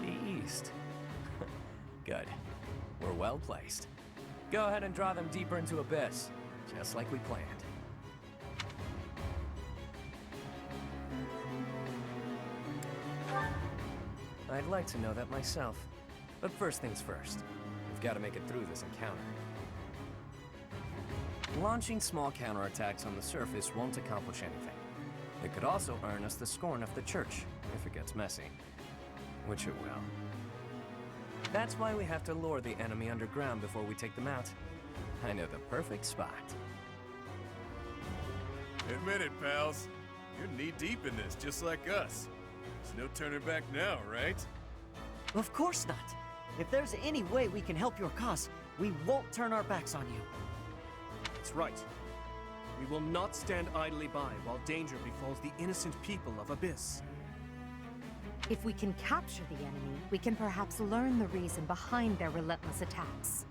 The east. Good. We're well placed. Go ahead and draw them deeper into Abyss, just like we planned. I'd like to know that myself. But first things first. We've got to make it through this encounter. Launching small counterattacks on the surface won't accomplish anything. It could also earn us the scorn of the Church, if it gets messy. Which it will. That's why we have to lure the enemy underground before we take them out. I know the perfect spot. Admit it, pals. You're knee-deep in this, just like us. There's no turning back now, right? Of course not. If there's any way we can help your cause, we won't turn our backs on you. That's right. We will not stand idly by while danger befalls the innocent people of Abyss. If we can capture the enemy, we can perhaps learn the reason behind their relentless attacks.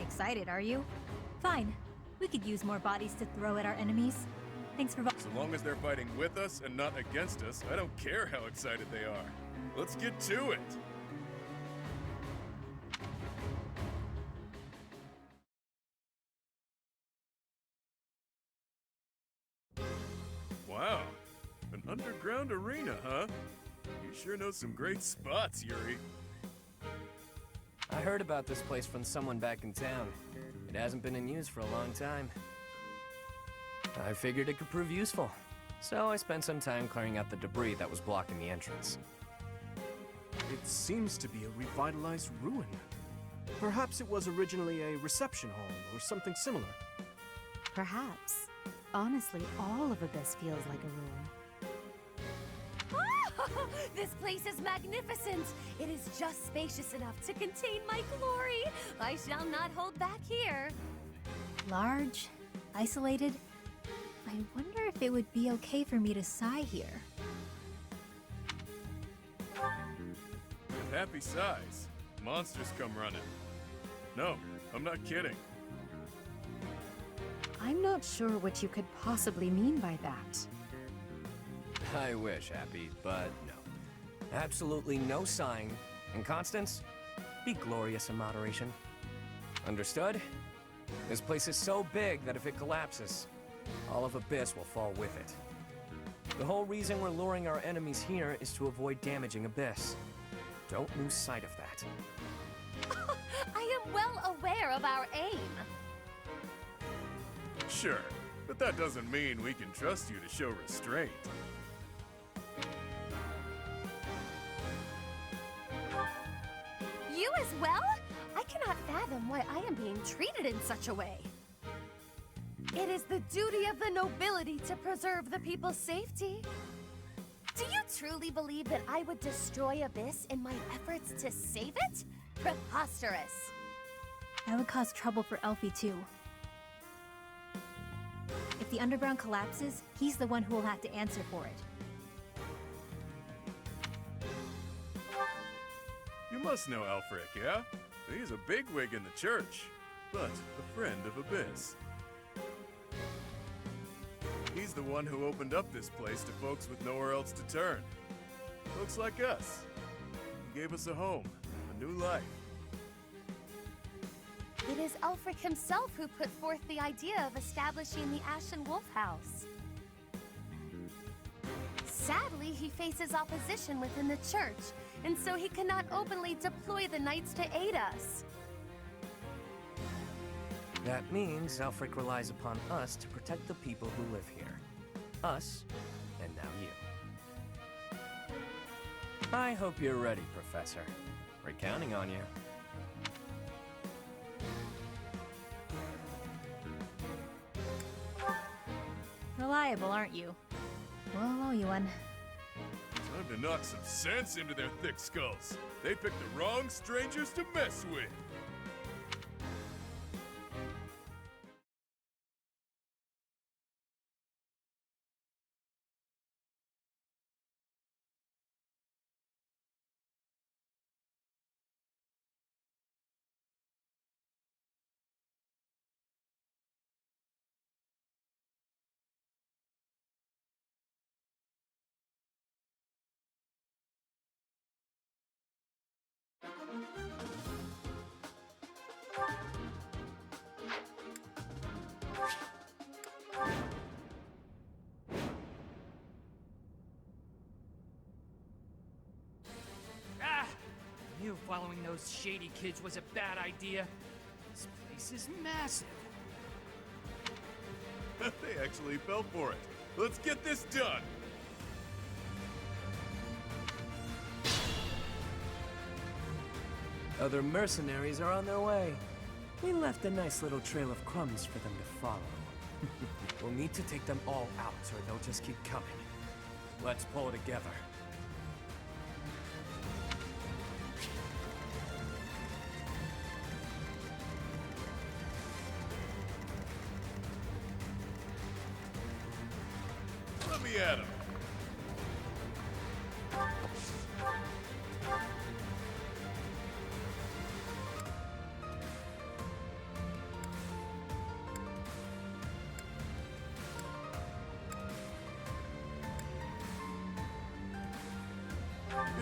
Excited, are you? Fine. We could use more bodies to throw at our enemies. Thanks for... So long as they're fighting with us and not against us, I don't care how excited they are. Let's get to it! Wow, an underground arena, huh? You sure know some great spots, Yuri. I heard about this place from someone back in town. It hasn't been in use for a long time. I figured it could prove useful, so I spent some time clearing out the debris that was blocking the entrance. It seems to be a revitalized ruin. Perhaps it was originally a reception hall or something similar. Perhaps. Honestly, all of Abyss feels like a ruin. Oh, this place is magnificent! It is just spacious enough to contain my glory! I shall not hold back here. Large, isolated. I wonder if it would be okay for me to sigh here. With happy sighs, monsters come running. No, I'm not kidding. I'm not sure what you could possibly mean by that. I wish, Happy, but no. Absolutely no sighing. And Constance, be glorious in moderation. Understood? This place is so big that if it collapses, all of Abyss will fall with it. The whole reason we're luring our enemies here is to avoid damaging Abyss. Don't lose sight of that. I am well aware of our aim. Sure, but that doesn't mean we can trust you to show restraint. You as well? I cannot fathom why I am being treated in such a way. It is the duty of the nobility to preserve the people's safety. Do you truly believe that I would destroy Abyss in my efforts to save it? Preposterous. That would cause trouble for Elfie too. If the underground collapses, he's the one who will have to answer for it. You must know Alfric, yeah? He's a bigwig in the church, but a friend of Abyss. He's the one who opened up this place to folks with nowhere else to turn. Folks like us. He gave us a home, a new life. It is Ulfric himself who put forth the idea of establishing the Ashen Wolf House. Sadly, he faces opposition within the church, and so he cannot openly deploy the knights to aid us. That means Alfric relies upon us to protect the people who live here. Us, and now you. I hope you're ready, Professor. We're counting on you. Reliable, aren't you? We'll owe you one. Time to knock some sense into their thick skulls. They picked the wrong strangers to mess with. I knew following those shady kids was a bad idea. This place is massive. They actually fell for it. Let's get this done! Other mercenaries are on their way. We left a nice little trail of crumbs for them to follow. We'll need to take them all out, or they'll just keep coming. Let's pull it together. the atom.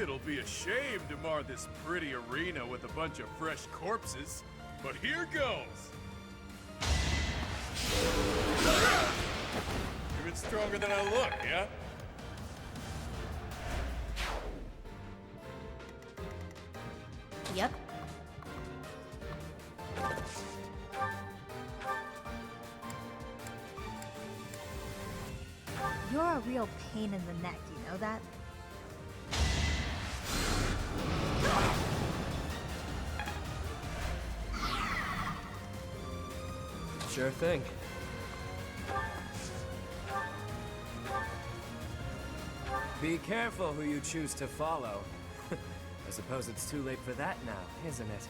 It'll be a shame to mar this pretty arena with a bunch of fresh corpses, but here goes! Even stronger than I look, yeah? Yep. You're a real pain in the neck, you know that? Sure thing. Be careful who you choose to follow. I suppose it's too late for that now, isn't it?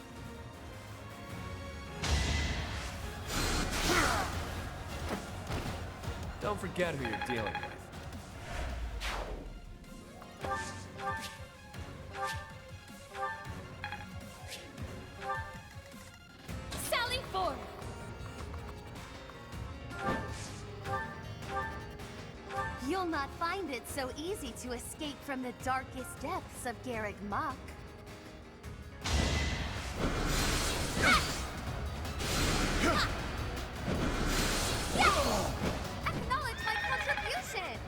Don't forget who you're dealing with. Sally forth! You'll not find it so easy to escape from the darkest depths of Garreg Mach. Acknowledge my contribution!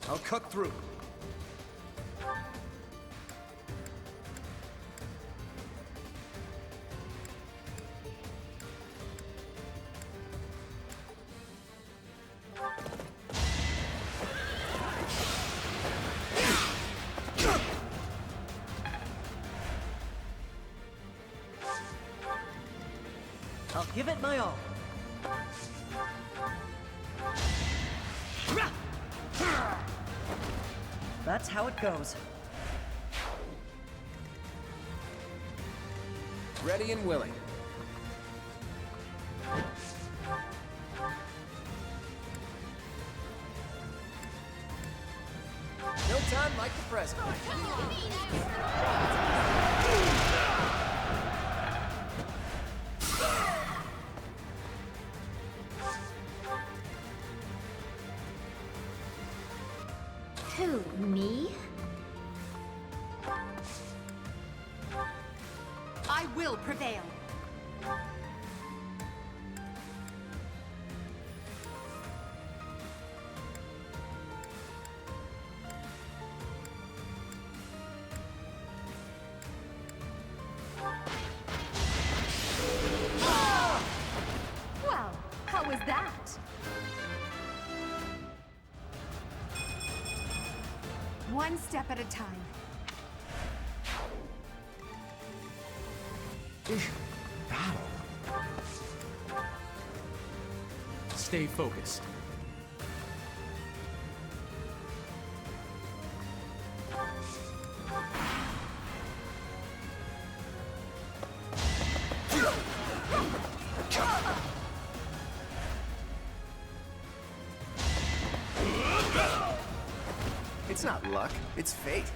I'll cut through. I'll give it my all. That's how it goes. Ready and willing. No time like the present. Who, me? I will prevail. Well, how was that? One step at a time. Battle. Stay focused. It's not luck, it's fate.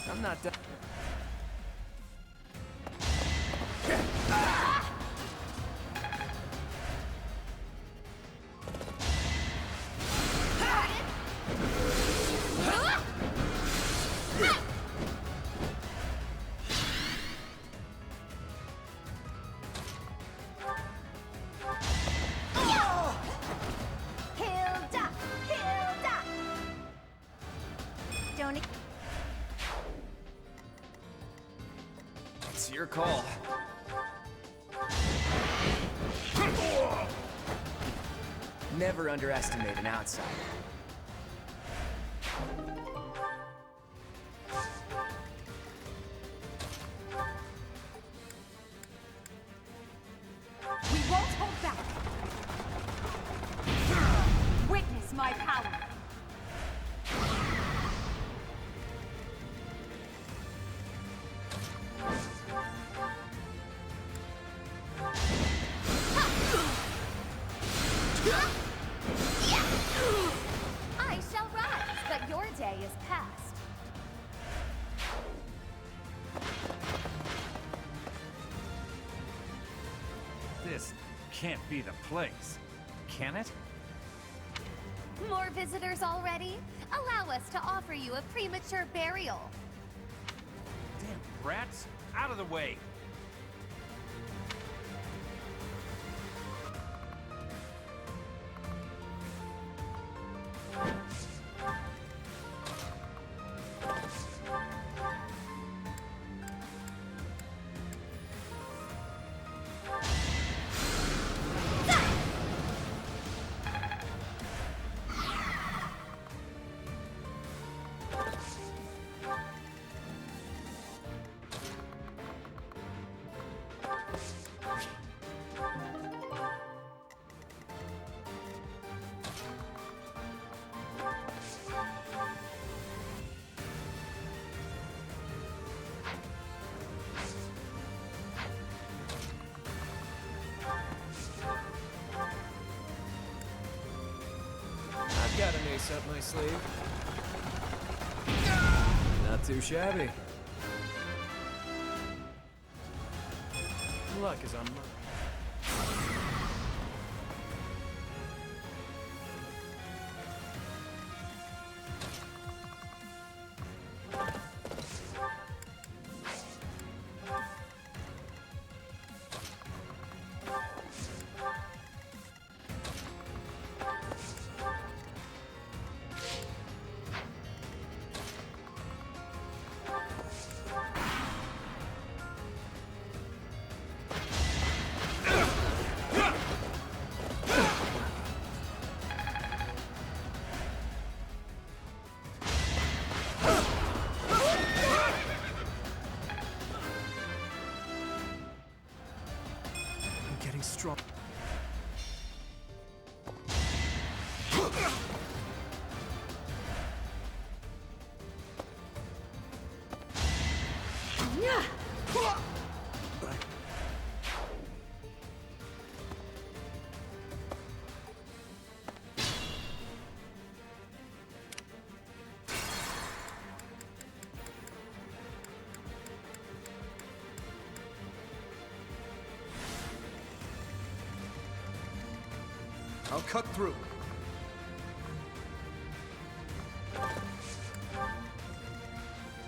I'm not done. Hilda! Hilda! Don't... It's your call. Never underestimate an outsider. my power. I shall rise, but your day is past. This can't be the place, can it? More visitors already? Allow us to offer you a premature burial. Damn rats, out of the way! I've got an ace up my sleeve. Not too shabby. Luck is on my... Strong. I'll cut through.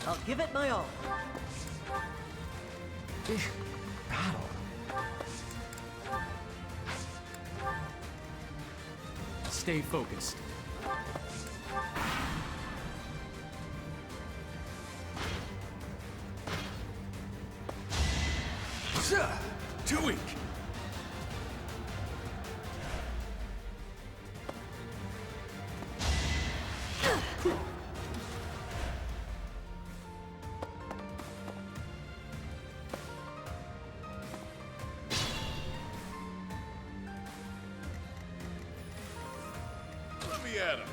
I'll give it my all. Battle. Stay focused. Too weak. Let me at him.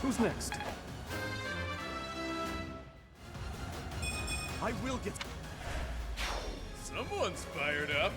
Who's next? I will get... Someone's fired up.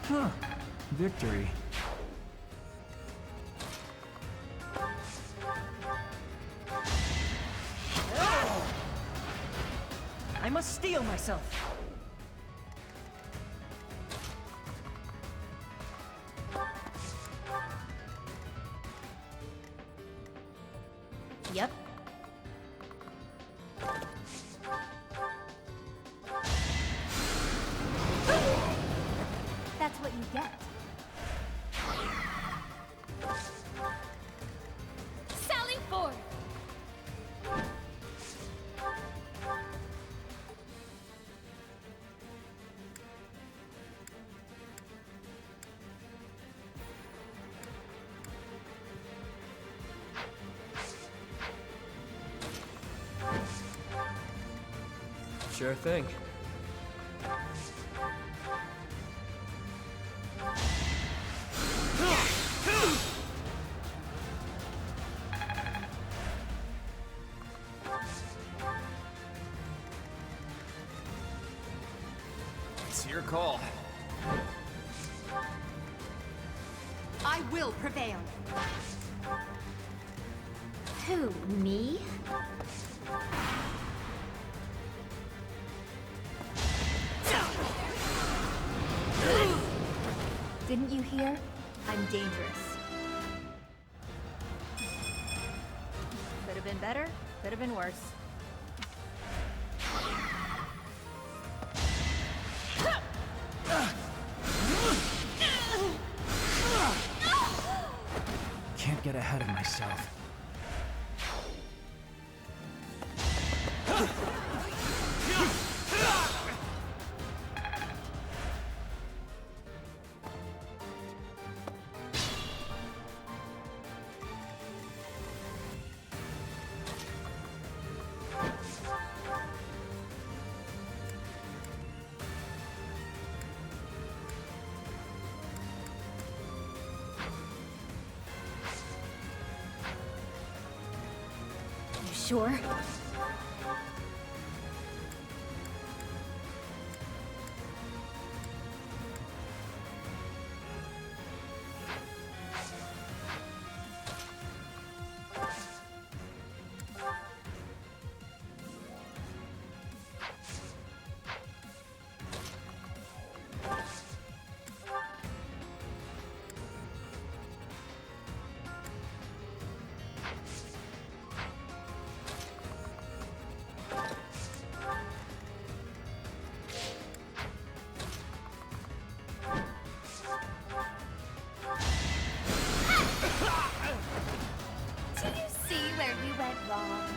Huh. Victory. must steel myself. Yep. That's what you get. Sally forth! Sure thing. It's your call. I will prevail. Who, me? Didn't you hear? I'm dangerous. Could have been better, could have been worse. Can't get ahead of myself. You sure? Do you see where we went wrong?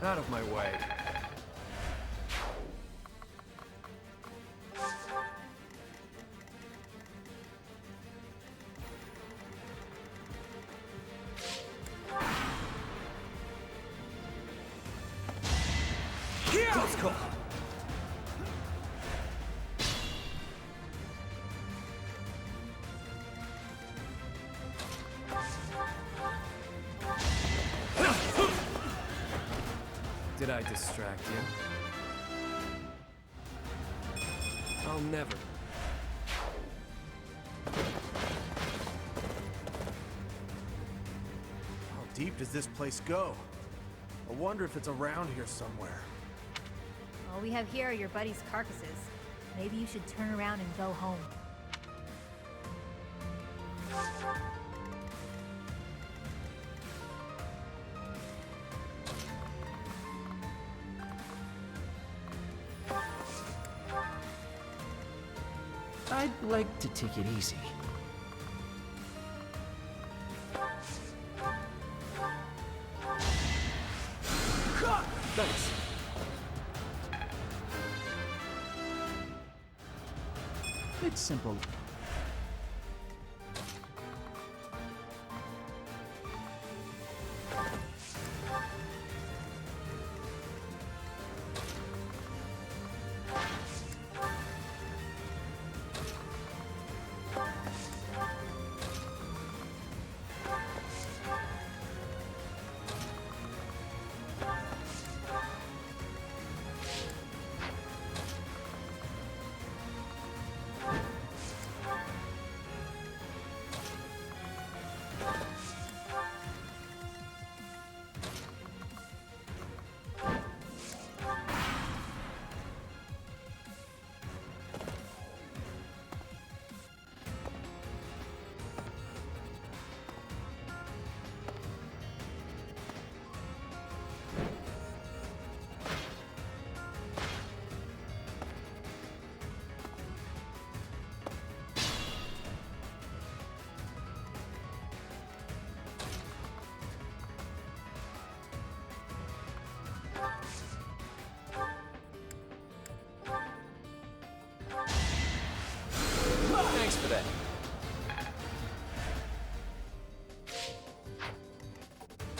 Out of my way. Close call. Did I distract you? I'll never. How deep does this place go? I wonder if it's around here somewhere. All we have here are your buddies' carcasses. Maybe you should turn around and go home. I'd like to take it easy. Thanks. It's simple.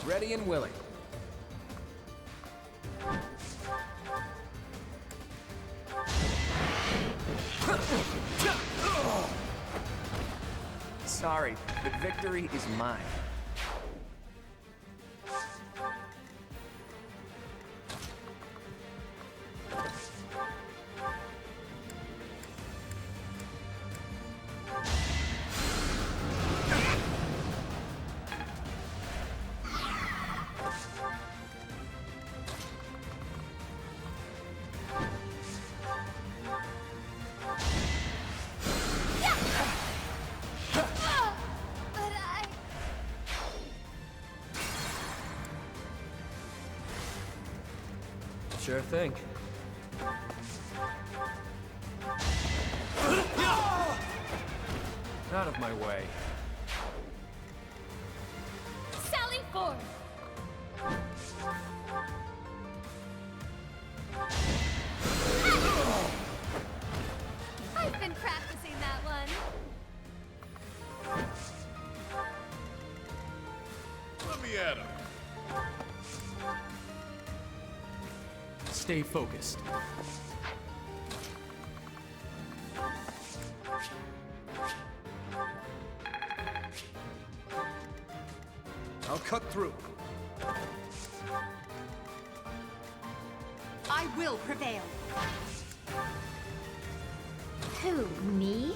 Ready and willing. Sorry, but victory is mine. Sure thing. Out of my way. Sally forth! I've been practicing that one. Let me at him. Stay focused. I'll cut through. I will prevail. Who, me?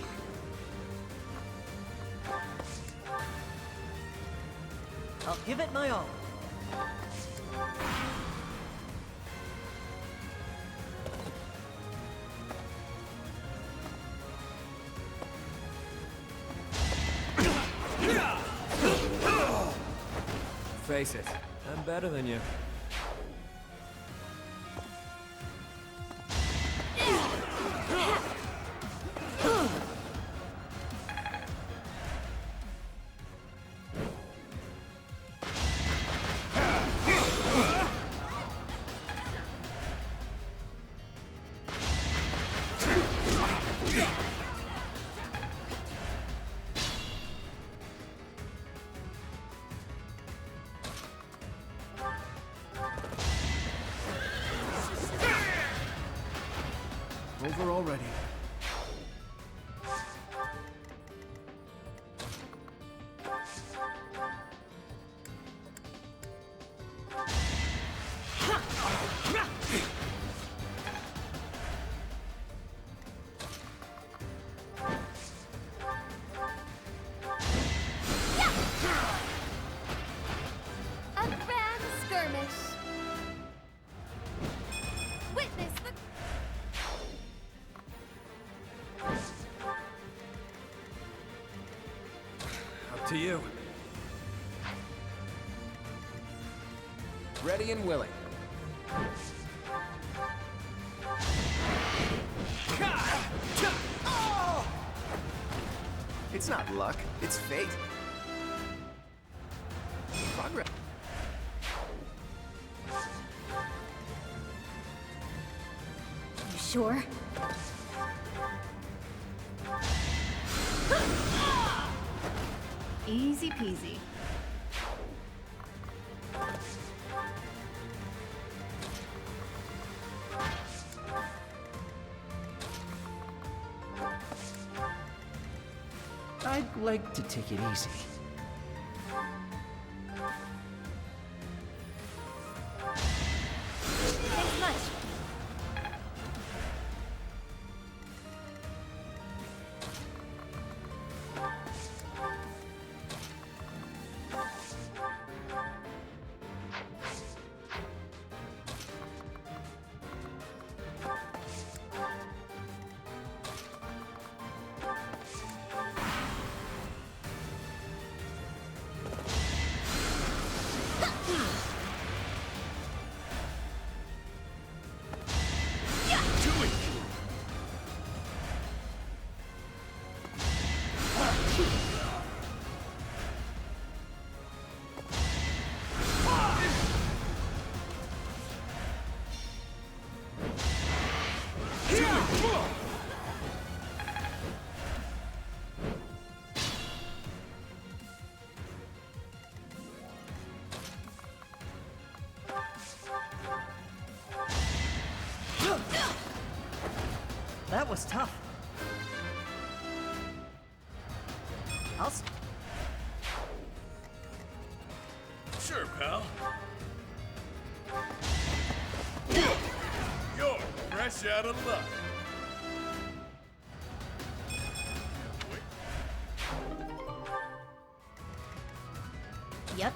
I'll give it my all. Face it, I'm better than you. Over already. A grand skirmish. Witness the... Up to you. Ready and willing. It's not luck, it's fate. Progress. You sure? Easy peasy. I'd like to take it easy. Thanks much. That was tough. Sure, pal. You're fresh out of luck. Yep.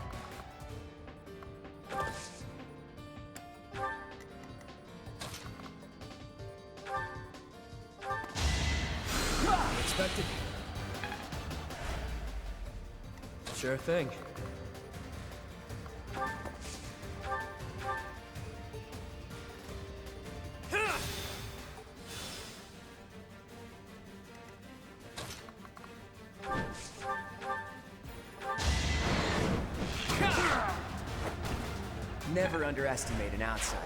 Unexpected. Sure thing. Never underestimate an outsider.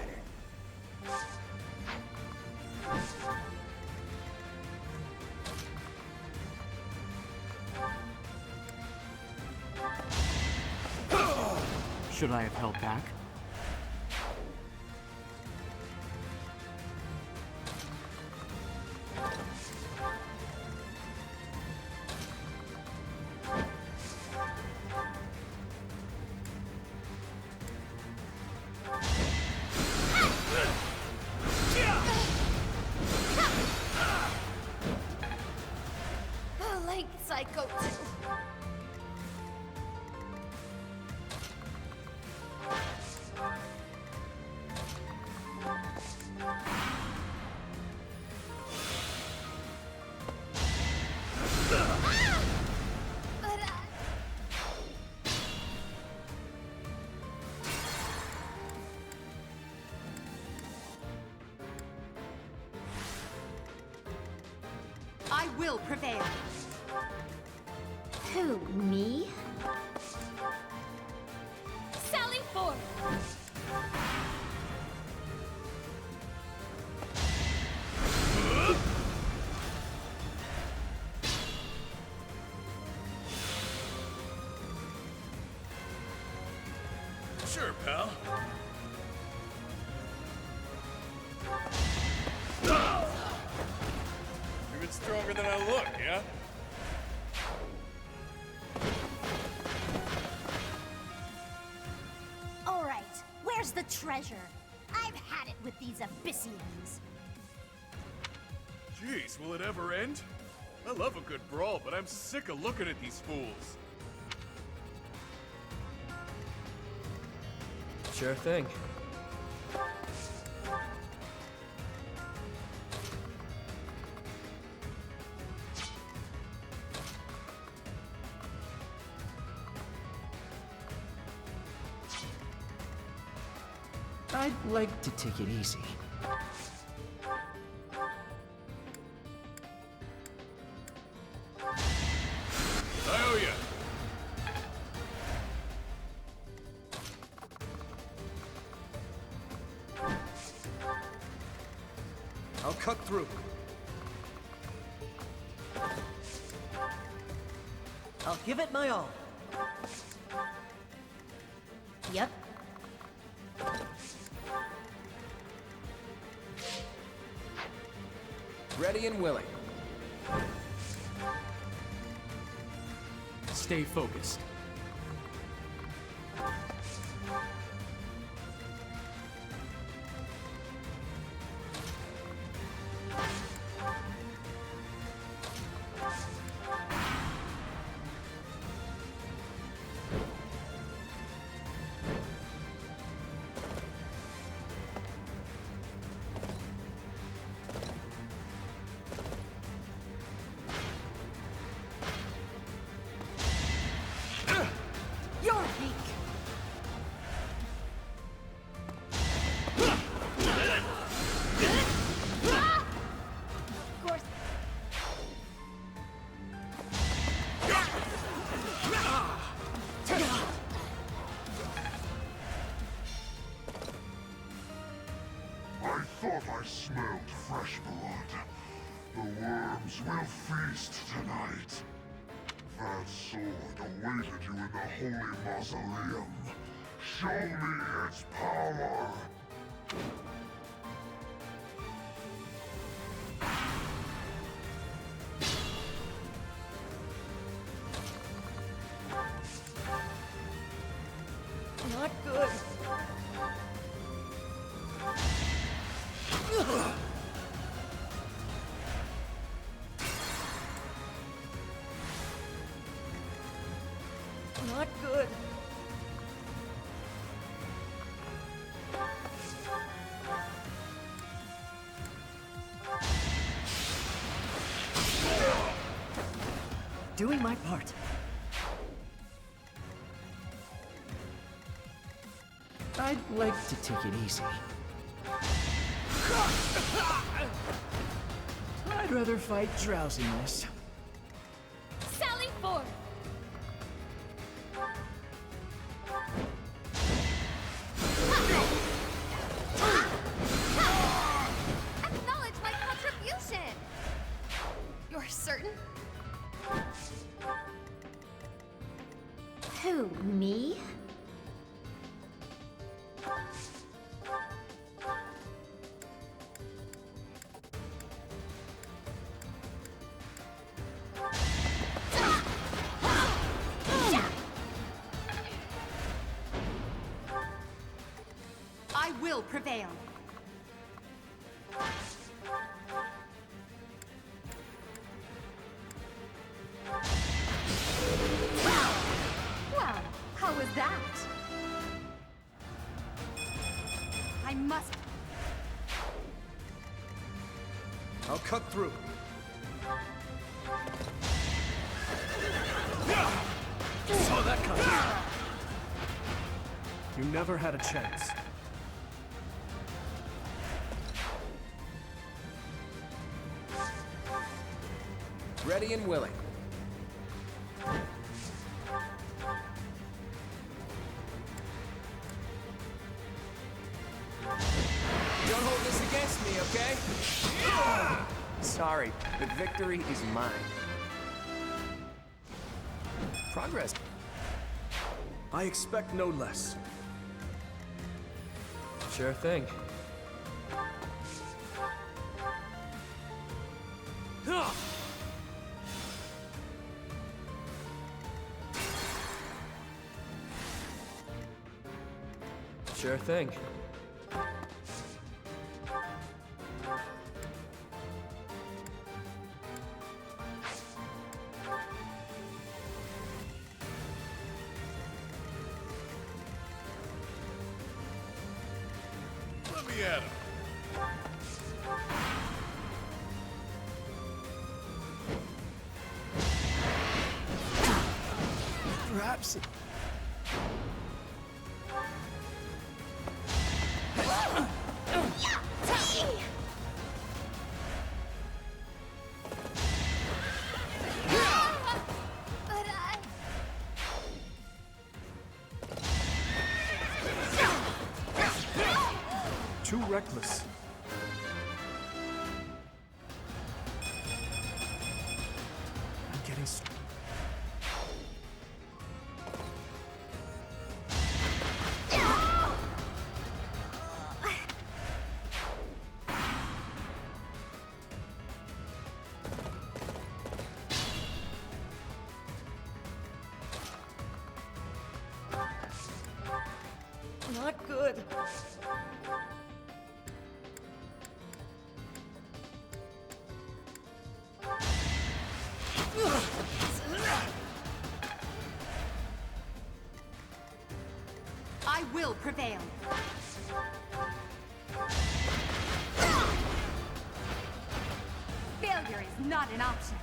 Should I have held back? Like Psycho 2. I will prevail. Who, me? Sally forth! Sure, pal. Even stronger than I look, yeah? All right, where's the treasure? I've had it with these Abyssians. Jeez, will it ever end? I love a good brawl, but I'm sick of looking at these fools. Sure thing. I'd like to take it easy. I owe ya. I'll cut through. I'll give it my all. Yep. Ready and willing. Stay focused. You're weak. Of course. I thought I smelled fresh blood. The worms will feast tonight. That sword awaited you in the holy mausoleum. Show me its power! Not good. Doing my part. I'd like to take it easy. I'd rather fight drowsiness. Sally forth! Acknowledge my contribution! You're certain? Who, me? I will prevail. Well, how was that? I must... I'll cut through. Saw that coming. You never had a chance. Ready and willing. Don't hold this against me, okay? Sorry, the victory is mine. Progress. I expect no less. Sure thing. Sure thing. Let me at him. Perhaps... But I... Too reckless. I'm getting... Not good. I will prevail. Failure is not an option.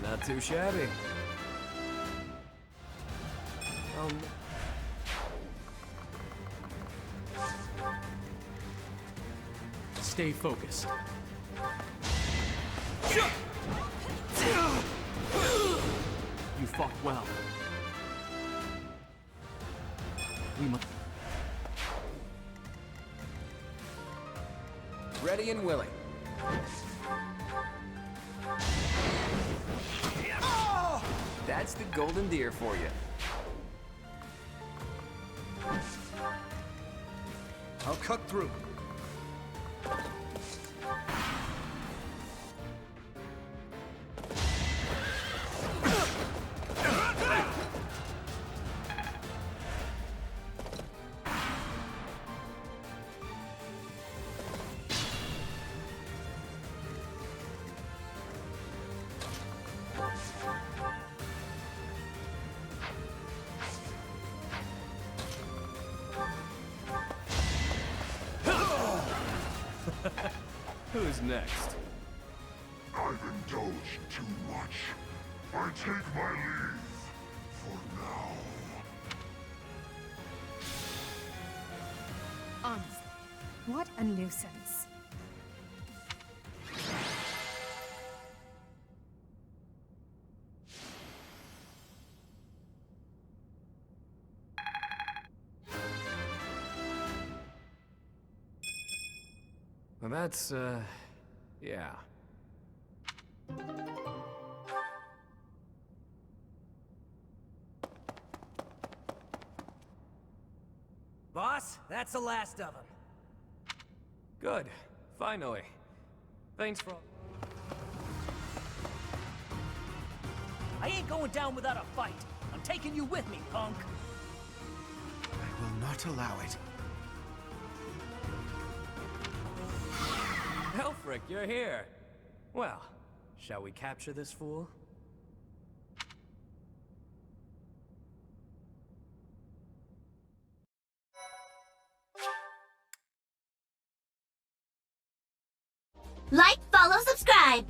Not too shabby. Stay focused. You fought well. We must... Ready and willing. That's the golden deer for you. I'll cut through. Who's next? I've indulged too much. I take my leave for now. Honestly, what a nuisance. Well, that's, yeah. Boss, that's the last of them. Good. Finally. Thanks for all... I ain't going down without a fight. I'm taking you with me, punk. I will not allow it. Helfric, you're here. Well, shall we capture this fool? Like, follow, subscribe!